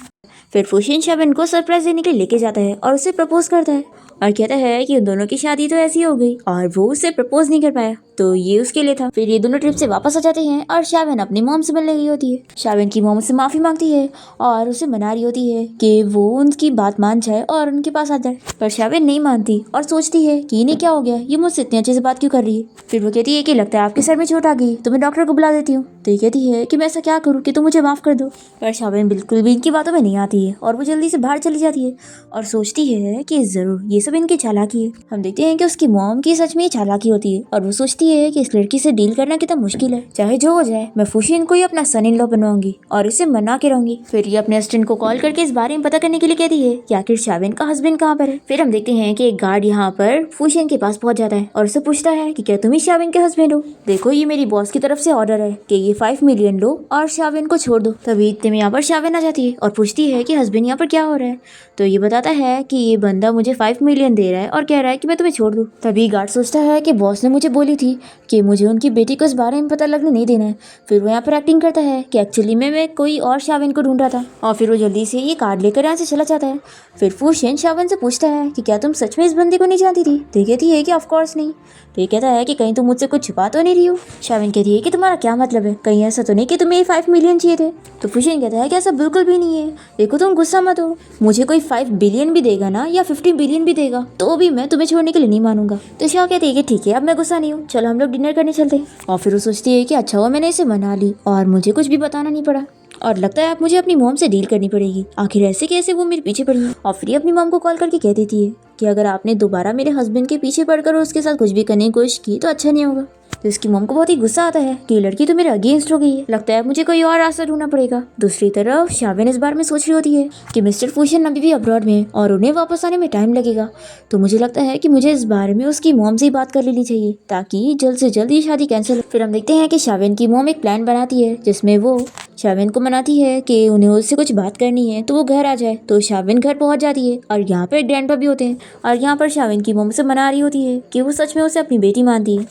फिर फुशिन शाविन को सरप्राइज देने के लिए लेके जाता है और उसे प्रपोज करता है और कहता है कि उन दोनों की शादी तो ऐसी हो गई और वो उसे प्रपोज नहीं कर पाया, तो ये उसके लिए था। फिर ये दोनों ट्रिप से वापस आ जाते हैं और शाविन अपनी मॉम से मिलने गई होती है। शाविन की मॉम से माफी मांगती है और उसे मना रही होती है कि वो उनकी बात मान जाए और उनके पास आ जाए, पर शाविन नहीं मानती और सोचती है कि इन्हें क्या हो गया, ये मुझसे इतनी अच्छे से बात क्यों कर रही है। फिर वो कहती है कि लगता है आपके सर में चोट आ गई, तो मैं डॉक्टर को बुला देती हूँ। तो ये कहती है कि मैं ऐसा क्या करूँ कि तुम मुझे माफ कर दो, पर शाविन बिल्कुल भी इनकी बातों में नहीं आती है और वो जल्दी से बाहर चली जाती है और सोचती है कि जरूर ये सब इनकी चालाकी है। हम देखते हैं कि उसकी मॉम की सच में चालाकी होती है और वो सोचती है कि इस लड़की से डील करना कितना मुश्किल है, चाहे जो हो जाए मैं फुशिन को ही अपना सन इन लॉ बनवाऊंगी और इसे मना के रहूंगी। फिर ये अपने असिस्टेंट को कॉल करके इस बारे में पता करने के लिए कहती है कि आखिर शाविन का हस्बैंड कहाँ पर है। फिर हम देखते हैं कि एक गार्ड यहाँ पर फुशिन के पास पहुंच जाता है और उसे पूछता है कि क्या तुम ही शाविन के हस्बैंड हो, देखो ये मेरी बॉस की तरफ से ऑर्डर है कि ये 5 मिलियन लो और शाविन को छोड़ दो। तभी इतने में यहाँ पर शाविन आ जाती है और पूछती है कि हस्बैंड यहाँ पर क्या हो रहा है। तो ये बताता है कि ये बंदा मुझे 5 मिलियन दे रहा है और कह रहा है कि मैं तुम्हें छोड़ दूँ। तभी गार्ड सोचता है कि बॉस ने मुझे बोली थी कि मुझे उनकी बेटी को इस बारे में पता लगने नहीं देना है। फिर वो यहाँ पर एक्टिंग करता है कि एक्चुअली मैं कोई और शाविन को ढूंढ रहा था और फिर वो जल्दी से ये कार्ड लेकर यहाँ से चला जाता है। फिर फुशिन शाविन से पूछता है कि क्या तुम सच में इस बंदे को नहीं जानती थी। तो ये कहती है कि ऑफ कोर्स नहीं। तो ये कहता है कि कहीं तुम मुझसे कुछ छुपा तो नहीं रही हो। शाविन कहती है कि तुम्हारा क्या मतलब है, कहीं ऐसा तो नहीं कि तुम्हें 5 मिलियन चाहिए थे। तो फुशिन कहता है कि ऐसा बिल्कुल भी नहीं है, देखो तुम गुस्सा मत हो, मुझे कोई 5 बिलियन भी देगा ना या 50 बिलियन भी देगा तो भी मैं तुम्हें छोड़ने के लिए नहीं मानूंगा। तो शाह कहती है कि ठीक है अब मैं गुस्सा नहीं हूँ, चलो हम लोग डिनर करने चलते हैं। और फिर वो सोचती है कि अच्छा हुआ मैंने इसे मना ली और मुझे कुछ भी बताना नहीं पड़ा और लगता है अब मुझे अपनी मॉम से डील करनी पड़ेगी, आखिर ऐसे कैसे वो मेरे पीछे पड़ी है। और फिर अपनी मॉम को कॉल करके कह देती है कि अगर आपने दोबारा मेरे हस्बैंड के पीछे पड़कर उसके साथ कुछ भी करने की कोशिश की तो अच्छा नहीं होगा। तो इसकी मॉम को बहुत ही गुस्सा आता है कि लड़की तो मेरे अगेंस्ट हो गई है, लगता है मुझे कोई और रास्ता ढूंढना पड़ेगा। दूसरी तरफ शाविन इस बार में सोच रही होती है कि मिस्टर फुशिन अभी भी अब्रॉड में है और उन्हें वापस आने में टाइम लगेगा, तो मुझे लगता है कि मुझे इस बारे में उसकी मॉम से ही बात कर लेनी चाहिए ताकि जल्द से जल्द ये शादी कैंसिल हो। फिर हम देखते हैं कि शाविन की मॉम एक प्लान बनाती है जिसमें वो शाविन को मनाती है कि उन्हें उससे कुछ बात करनी है तो वो घर आ जाए। तो शाविन घर पहुंच जाती है और यहाँ पर ग्रैंडपा भी होते हैं और यहाँ पर शाविन की मॉम से मना रही होती है कि वो सच में उसे अपनी बेटी मानती है,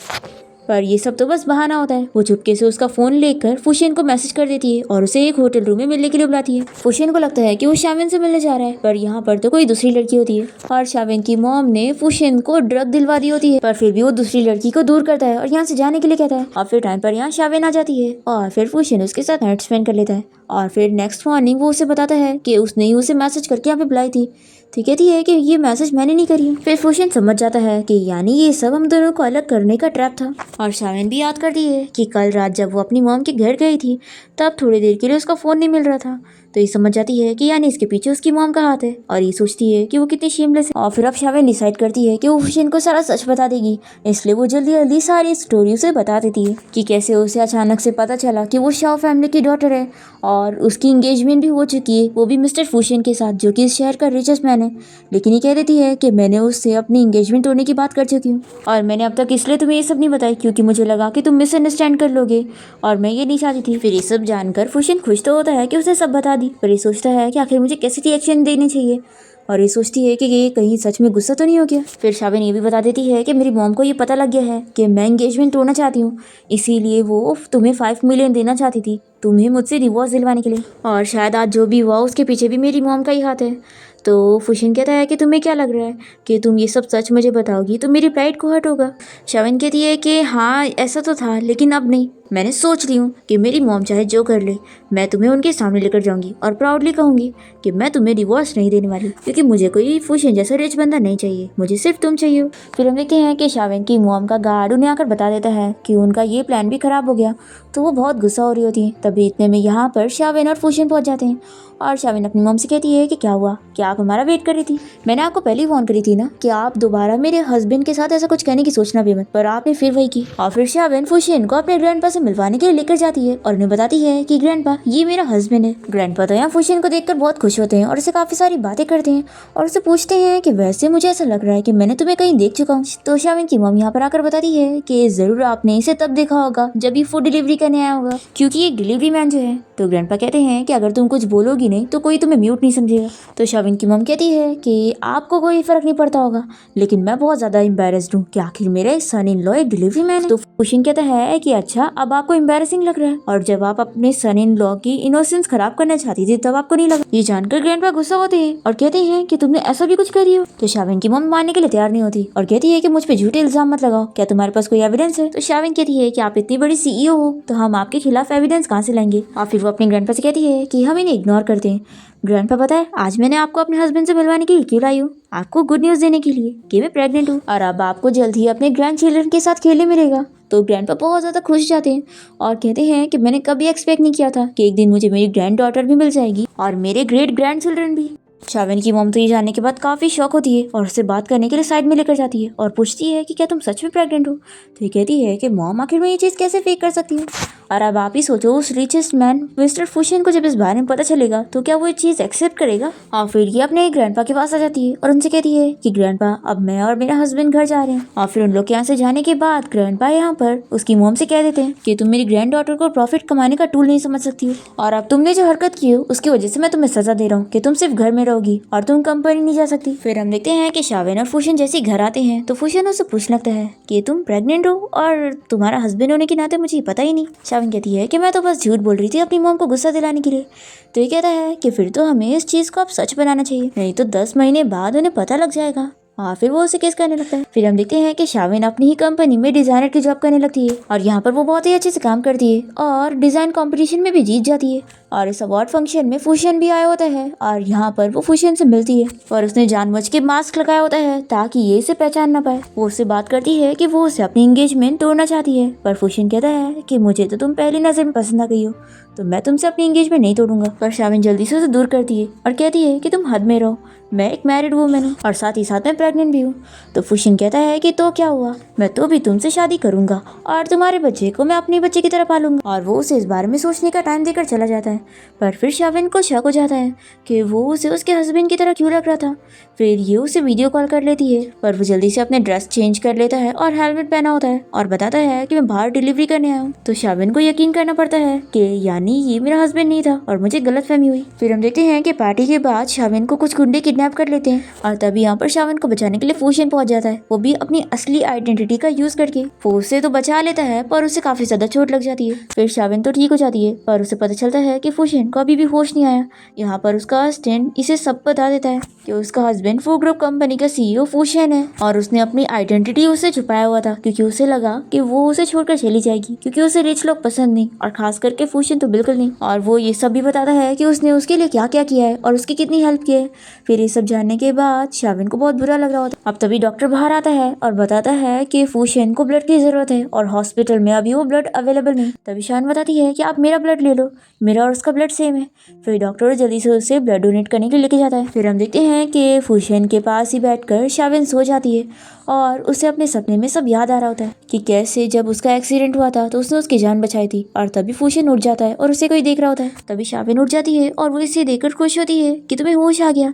पर ये सब तो बस बहाना होता है। वो चुपके से उसका फोन लेकर फुशिन को मैसेज कर देती है और उसे एक होटल रूम में मिलने के लिए बुलाती है। फुशिन को लगता है कि वो शाविन से मिलने जा रहा है, पर यहाँ पर तो कोई दूसरी लड़की होती है और शाविन की मॉम ने फुशिन को ड्रग दिलवा दी होती है, पर फिर भी वो दूसरी लड़की को दूर करता है और यहाँ से जाने के लिए कहता है। और फिर टाइम पर यहाँ शाविन आ जाती है और फिर फुशिन उसके साथ नाइट स्पेंड कर लेता है और फिर नेक्स्ट मॉर्निंग वो उसे बताता है कि उसने ही उसे मैसेज करके यहाँ पे बुलाई थी। तो कहती है कि ये मैसेज मैंने नहीं करी। फिर फुशिन समझ जाता है कि यानी ये सब हम दोनों को अलग करने का ट्रैप था। और शाविन भी याद करती है कि कल रात जब वो अपनी मॉम के घर गई थी तब थोड़ी देर के लिए उसका फ़ोन नहीं मिल रहा था, तो ये समझ जाती है कि यानी इसके पीछे उसकी मॉम का हाथ है और ये सोचती है कि वो कितनी शेमलेस है। और फिर अब शाविन डिसाइड करती है कि वो फुशिन को सारा सच बता देगी, इसलिए वो जल्दी जल्दी सारी स्टोरी उसे बता देती है कि कैसे उसे अचानक से पता चला कि वो शाओ फैमिली की डॉटर है और उसकी इंगेजमेंट भी हो चुकी है, वो भी मिस्टर फुशिन के साथ जो कि इस शहर का रिचेस्ट मैन है। लेकिन ये कह देती है कि मैंने उससे अपनी इंगेजमेंट होने की बात कर चुकी हूँ और मैंने अब तक इसलिए तुम्हें ये सब नहीं बताई क्योंकि मुझे लगा कि तुम मिसअंडरस्टैंड कर लोगे और मैं ये नहीं चाहती थी। फिर ये सब जानकर फुशिन खुश तो होता है कि उसने सब बता दी, पर ये सोचता है कि आखिर मुझे कैसे रिएक्शन देनी चाहिए और ये सोचती है कि ये कहीं सच में गुस्सा तो नहीं हो गया। फिर शाविन ये भी बता देती है कि मेरी मॉम को ये पता लग गया है कि मैं एंगेजमेंट तोड़ना चाहती हूँ, इसीलिए वो तुम्हें 5 मिलियन देना चाहती थी तुम्हें मुझसे डिवोर्स दिलवाने के लिए, और शायद आज जो भी हुआ उसके पीछे भी मेरी मॉम का ही हाथ है। तो फुशिन कहता है कि तुम्हें क्या लग रहा है कि तुम ये सब सच मुझे बताओगी तो मेरी प्राइड को हर्ट होगा। शाविन कहती है कि हाँ ऐसा तो था लेकिन अब नहीं, मैंने सोच ली हूँ कि मेरी मॉम चाहे जो कर ले मैं तुम्हें उनके सामने लेकर जाऊंगी और प्राउडली कहूंगी कि मैं तुम्हें डिवोर्स नहीं देने वाली क्योंकि मुझे कोई फुशिन जैसा रिच बंदा नहीं चाहिए, मुझे सिर्फ तुम चाहिए। फिर हम देखते हैं कि शाविन की मॉम का गार्ड उन्हें आकर बता देता है कि उनका ये प्लान भी खराब हो गया, तो वो बहुत गुस्सा हो रही होती है। तभी इतने में यहाँ पर शाविन और फुशिन पहुंच जाते हैं और शाविन अपनी मॉम से कहती है कि क्या हुआ, क्या आप हमारा वेट कर रही थी, मैंने आपको पहले ही वार्न करी थी ना कि आप दोबारा मेरे हस्बैंड के साथ ऐसा कुछ कहने की सोचना भी मत, पर आपने फिर वही की। और फिर शाविन फुशिन को अपने ग्रैंडपा से मिलवाने के लिए लेकर जाती है और उन्हें बताती है कि ग्रैंडपा ये मेरा हस्बैंड है। ग्रैंडपा तो यहाँ फुशिन को देखकर बहुत खुश होते हैं और उसे काफी सारी बातें करते हैं और उसे पूछते हैं कि वैसे मुझे ऐसा लग रहा है कि मैंने तुम्हें कहीं देख चुका हूँ। तो शाविन की मॉम यहाँ पर आकर बताती है कि जरूर आपने इसे तब देखा होगा जब ये फूड डिलीवरी करने आया होगा क्योंकि ये डिलीवरी मैन जो है तो ग्रैंडपा कहते हैं कि अगर तुम कुछ बोलोगी नहीं तो कोई तुम्हें म्यूट नहीं समझेगा। तो शाविन की मॉम कहती है कि आपको कोई फर्क नहीं पड़ता होगा, लेकिन मैं बहुत ज्यादा एम्बेरस्ड हूँ कि आखिर मेरे सन इन लॉ एक डिलीवरी मैन है। तो फुशिन कहता है कि अच्छा अब आपको एम्बेरसिंग लग रहा है, और जब आप अपने सन इन लॉ की इनोसेंस खराब करना चाहती थी तब आपको नहीं लगा। ये जानकर ग्रैंडपा गुस्सा होते हैं और कहते हैं कि तुमने ऐसा भी कुछ करी हो। तो शाविन की मॉम मानने के लिए तैयार नहीं होती और कहती है कि मुझ पे झूठे इल्जाम मत लगाओ, क्या तुम्हारे पास कोई एविडेंस है। तो शाविन कहती है कि आप इतनी बड़ी सीईओ हो तो हम आपके खिलाफ एविडेंस कहाँ से लाएंगे। और फिर वो अपने ग्रैंडपा से कहती है कि हम इन्हें इग्नोर करते हैं। ग्रैंडपा पता है आज मैंने आपको अपने हस्बैंड से मिलवाने के लिए क्यों लाई हूँ, आपको गुड न्यूज देने के लिए कि मैं प्रेग्नेंट हूँ और अब आपको जल्द ही अपने ग्रैंड चिल्ड्रन के साथ खेलने मिलेगा। तो ग्रैंडपा बहुत ज्यादा खुश जाते हैं और कहते हैं कि मैंने कभी एक्सपेक्ट नहीं किया था कि एक दिन मुझे मेरी ग्रैंड डॉटर भी मिल जाएगी और मेरे ग्रेट ग्रैंड चिल्ड्रन भी। शाविन की मॉम तो ये जानने के बाद काफी शॉक होती है और उससे बात करने के लिए साइड में लेकर जाती है और पूछती है कि क्या तुम सच में प्रेग्नेंट हो। तो ये कहती है कि मॉम आखिर मैं ये चीज कैसे फेक कर सकती हूँ। और अब आप ही सोचो उस रिचेस्ट मैन मिस्टर फुशिन को जब इस बारे में पता चलेगा तो क्या वो ये चीज एक्सेप्ट करेगा। और फिर ये अपने ग्रैंडपा के पास आ जाती है और उनसे कहती है कि ग्रैंडपा अब मैं और मेरा हस्बैंड घर जा रहे हैं। और फिर उन लोग के यहाँ से जाने के बाद ग्रैंडपा यहाँ पर उसकी मॉम से कह देते हैं कि तुम मेरी ग्रैंड डॉटर को प्रॉफिट कमाने का टूल नहीं समझ सकती हो, और अब तुमने जो हरकत की हो उसकी वजह से मैं तुम्हें सजा दे रहा हूँ कि तुम सिर्फ घर में रहोगी और तुम कंपनी नहीं जा सकती। फिर हम देखते हैं कि शाविन और फुशिन जैसे ही घर आते हैं तो फुशिन उससे पूछने लगता है कि तुम प्रेग्नेंट हो और तुम्हारा हस्बैंड होने के नाते मुझे पता ही नहीं। शाविन कहती है कि मैं तो बस झूठ बोल रही थी अपनी मॉम को गुस्सा दिलाने के लिए। तो ये कहता है कि फिर तो हमें इस चीज को अब सच बनाना चाहिए, नहीं तो 10 महीने बाद उन्हें पता लग जाएगा। और फिर वो उसे केस करने लगता है। फिर हम देखते हैं कि शाविन अपनी ही कंपनी में डिजाइनर की जॉब करने लगती है और यहाँ पर वो बहुत ही अच्छे से काम करती है और डिजाइन कंपटीशन में भी जीत जाती है। और इस अवार्ड फंक्शन में फुशिन भी आया होता है और यहाँ पर वो फुशिन से मिलती है और उसने जानबूझ के मास्क लगाया होता है ताकि ये इसे पहचान ना पाए। वो उससे बात करती है कि वो उसे अपनी एंगेजमेंट तोड़ना चाहती है, पर फुशिन कहता है कि मुझे तो तुम पहली नजर में पसंद आ गई हो तो मैं तुमसे अपनी एंगेजमेंट नहीं तोड़ूंगा। पर शाविन जल्दी से उसे दूर करती है और कहती है कि तुम हद में रहो, मैं एक मैरिड वूमेन हूँ और साथ ही साथ मैं प्रेग्नेंट भी हूँ। तो फुशिन कहता है कि तो क्या हुआ, मैं तो भी तुमसे शादी करूंगा और तुम्हारे बच्चे को मैं अपने बच्चे की तरह पालूंगा। और वो उसे इस बारे में सोचने का टाइम देकर चला जाता है। पर फिर शाविन को शक हो जाता है कि वो उसे उसके हस्बैंड की तरह क्यों लग रहा था। फिर ये उसे वीडियो कॉल कर लेती है, पर वो जल्दी से अपने ड्रेस चेंज कर लेता है और हेलमेट पहना होता है और बताता है कि मैं बाहर डिलीवरी करने आया हूँ। तो शाविन को यकीन करना पड़ता है कि यानी ये मेरा हस्बैंड नहीं था और मुझे गलतफहमी हुई। फिर हम देखते हैं कि पार्टी के बाद शाविन को कुछ गुंडे किडनैप कर लेते हैं और तभी यहाँ पर शाविन को बचाने के लिए फुशिन पहुंच जाता है, वो भी अपनी असली आइडेंटिटी का यूज करके। वो उसे तो बचा लेता है पर उसे काफी ज्यादा चोट लग जाती है। फिर शाविन तो ठीक हो जाती है पर उसे पता चलता है कि फुशिन को अभी भी होश नहीं आया। यहाँ पर उसका असिस्टेंट इसे सब बता देता है कि उसका हस्बैंड फू ग्रुप कंपनी का सीईओ फुशिन है और उसने अपनी आइडेंटिटी उससे छुपाया हुआ था क्योंकि उसे लगा कि वो उसे छोड़कर चली जाएगी क्योंकि उसे रिच लोग पसंद नहीं और खास करके फुशिन तो बिल्कुल नहीं। और वो ये सब भी बताता है कि उसने उसके लिए क्या क्या किया है और उसकी कितनी हेल्प की है। फिर ये सब जानने के बाद शाविन को बहुत बुरा लग रहा होता है। अब तभी डॉक्टर बाहर आता है और बताता है कि फुशिन को ब्लड की जरूरत है और हॉस्पिटल में अभी वो ब्लड अवेलेबल नहीं। तभी शाविन बताती है कि आप मेरा ब्लड ले लो, मेरा और उसका ब्लड सेम है। फिर डॉक्टर जल्दी से उसे ब्लड डोनेट करने के लिए लेके जाता है। फिर हम देखते हैं कि फुशिन के पास ही बैठकर शाविन सो जाती है और उसे अपने सपने में सब याद आ रहा होता है कि कैसे जब उसका एक्सीडेंट हुआ था तो उसने उसकी जान बचाई थी। और तभी फुशिन उठ जाता है और उसे कोई देख रहा होता है। तभी शाविन उठ जाती है और वो इसे देखकर खुश होती है कि तुम्हें होश आ गया।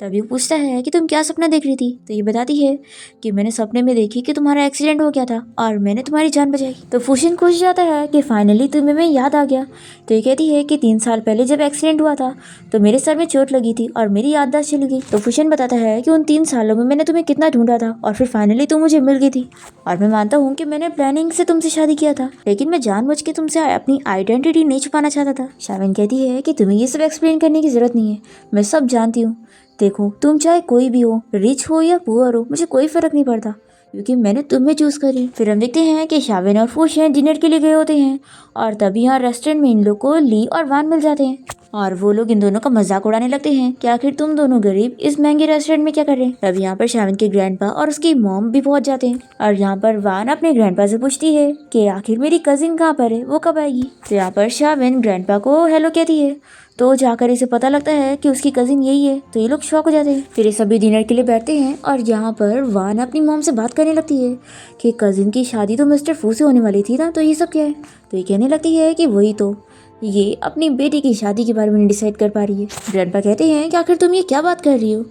तभी वो पूछता है कि तुम क्या सपना देख रही थी। तो ये बताती है कि मैंने सपने में देखी कि तुम्हारा एक्सीडेंट हो गया था और मैंने तुम्हारी जान बचाई। तो फुशिन खुश जाता है कि फाइनली तुम्हें मैं याद आ गया। तो ये कहती है कि 3 साल पहले जब एक्सीडेंट हुआ था तो मेरे सर में चोट लगी थी और मेरी याददाश्त चली गई। तो फुशिन बताता है कि उन 3 सालों में मैंने तुम्हें कितना ढूंढा था और फिर फाइनली तुम मुझे मिल गई थी। और मैं मानता हूँ कि मैंने प्लानिंग से तुमसे शादी किया था, लेकिन मैं जानबूझ के तुमसे अपनी आइडेंटिटी नहीं छुपाना चाहता था। शाविन कहती है कि तुम्हें ये सब एक्सप्लेन करने की जरूरत नहीं है, मैं सब जानती हूँ। देखो तुम चाहे कोई भी हो, रिच हो या पुअर हो, मुझे कोई फर्क नहीं पड़ता क्योंकि मैंने तुम्हें चूज करी। फिर हम देखते हैं कि शाविन और फुशिन डिनर के लिए गए होते हैं और तभी यहाँ रेस्टोरेंट में इन लोग को ली और वान मिल जाते हैं और वो लोग इन दोनों का मजाक उड़ाने लगते हैं कि आखिर तुम दोनों गरीब इस महंगे रेस्टोरेंट में क्या कर रहे हैं। तब यहाँ पर शाविन के ग्रैंडपा और उसकी मॉम भी पहुंच जाते हैं और यहाँ पर वान अपने ग्रैंडपा से पूछती है कि आखिर मेरी कजिन कहाँ पर है, वो कब आएगी। तो यहाँ पर शाविन ग्रैंडपा को हेलो कहती है तो जाकर इसे पता लगता है कि उसकी कजिन यही है। तो ये लोग शॉक हो जाते हैं। फिर ये सभी डिनर के लिए बैठते हैं और यहाँ पर वान अपनी मॉम से बात करने लगती है कि कजिन की शादी तो मिस्टर फू से होने वाली थी ना, तो ये सब क्या है। तो ये कहने लगती है कि वही तो, ये अपनी बेटी की शादी के बारे में डिसाइड कर पा रही है। ग्रैंडपा कहते हैं कि आखिर तुम ये क्या बात कर रही हो।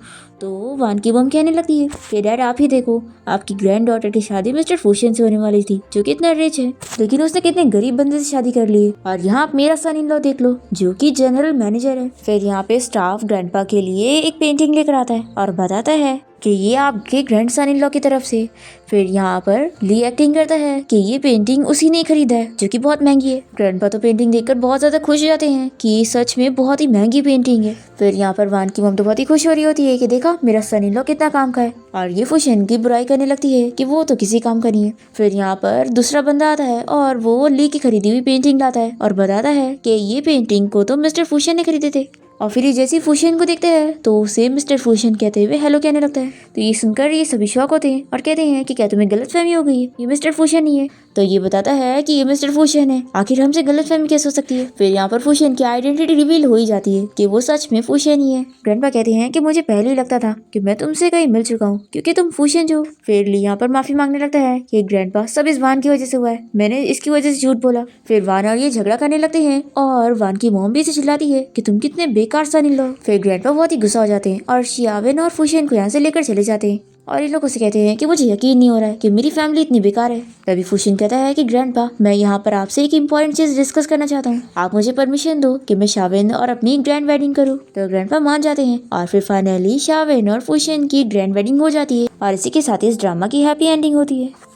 तो वान की मॉम कहने लगती है कि डैड आप ही देखो, आपकी ग्रैंड डॉटर की शादी मिस्टर फूशन से होने वाली थी जो कि इतना रिच है, लेकिन उसने कितने गरीब बंदे से शादी कर ली है। और यहाँ आप मेरा सन इन लॉ देख लो जो कि जनरल मैनेजर है। फिर यहाँ पे स्टाफ ग्रैंडपा के लिए एक पेंटिंग लेकर आता है और बताता है कि ये आपके ग्रैंड सन इन लॉ की तरफ से। फिर यहाँ पर ली एक्टिंग करता है कि ये पेंटिंग उसी ने खरीदा है जो कि बहुत महंगी है। ग्रैंडपा तो पेंटिंग देखकर बहुत ज्यादा खुश हो जाते हैं कि ये सच में बहुत ही महंगी पेंटिंग है। फिर यहाँ पर वान की मॉम तो बहुत ही खुश हो रही होती है कि देखा मेरा सन इन लॉ कितना काम का है, और ये फूशन की बुराई करने लगती है कि वो तो किसी काम का नहीं है। फिर यहाँ पर दूसरा बंदा आता है और वो ली की खरीदी हुई पेंटिंग लाता है और बताता है कि ये पेंटिंग को तो मिस्टर फूशन ने खरीदे थे। और फिर ये जैसे ही फूशन को देखते हैं तो उसे मिस्टर फूशन कहते हुए हेलो कहने लगता है। तो ये सुनकर ये सभी शॉक होते हैं और कहते हैं कि क्या तुम्हें गलतफहमी हो गई है, ये मिस्टर फूशन ही है। तो ये बताता है कि ये मिस्टर फूशन है, आखिर हमसे गलतफहमी कैसे हो सकती है। फिर यहाँ पर फूशन की आइडेंटिटी रिवील हो ही जाती है कि वो सच में फूशन ही है। ग्रैंडपा कहते हैं कि मुझे पहले ही लगता था कि मैं तुमसे कहीं मिल चुका हूँ क्योंकि तुम फूशन जो। फिर ली यहाँ पर माफी मांगने लगता है कि ग्रैंडपा सब इस वान की वजह से हुआ है, मैंने इसकी वजह से झूठ बोला। फिर वान और ये झगड़ा करने लगते हैं और वान की मॉम भी इसे चिल्लाती है कि तुम कितने बेकार सन इन लॉ। फिर ग्रैंडपा बहुत ही गुस्सा हो जाते हैं और शियावेन और फूशन को यहाँ से लेकर चले जाते हैं और इन लोगों से कहते हैं कि मुझे यकीन नहीं हो रहा है कि मेरी फैमिली इतनी बेकार है। तभी फूशन कहता है कि ग्रैंडपा मैं यहाँ पर आपसे एक इम्पोर्टेंट चीज डिस्कस करना चाहता हूँ, आप मुझे परमिशन दो कि मैं शावेन और अपनी ग्रैंड वेडिंग करूँ। तो ग्रैंडपा मान जाते हैं और फिर फाइनली शावेन और फूशन की ग्रैंड वेडिंग हो जाती है और इसी के साथ इस ड्रामा की हैप्पी एंडिंग होती है।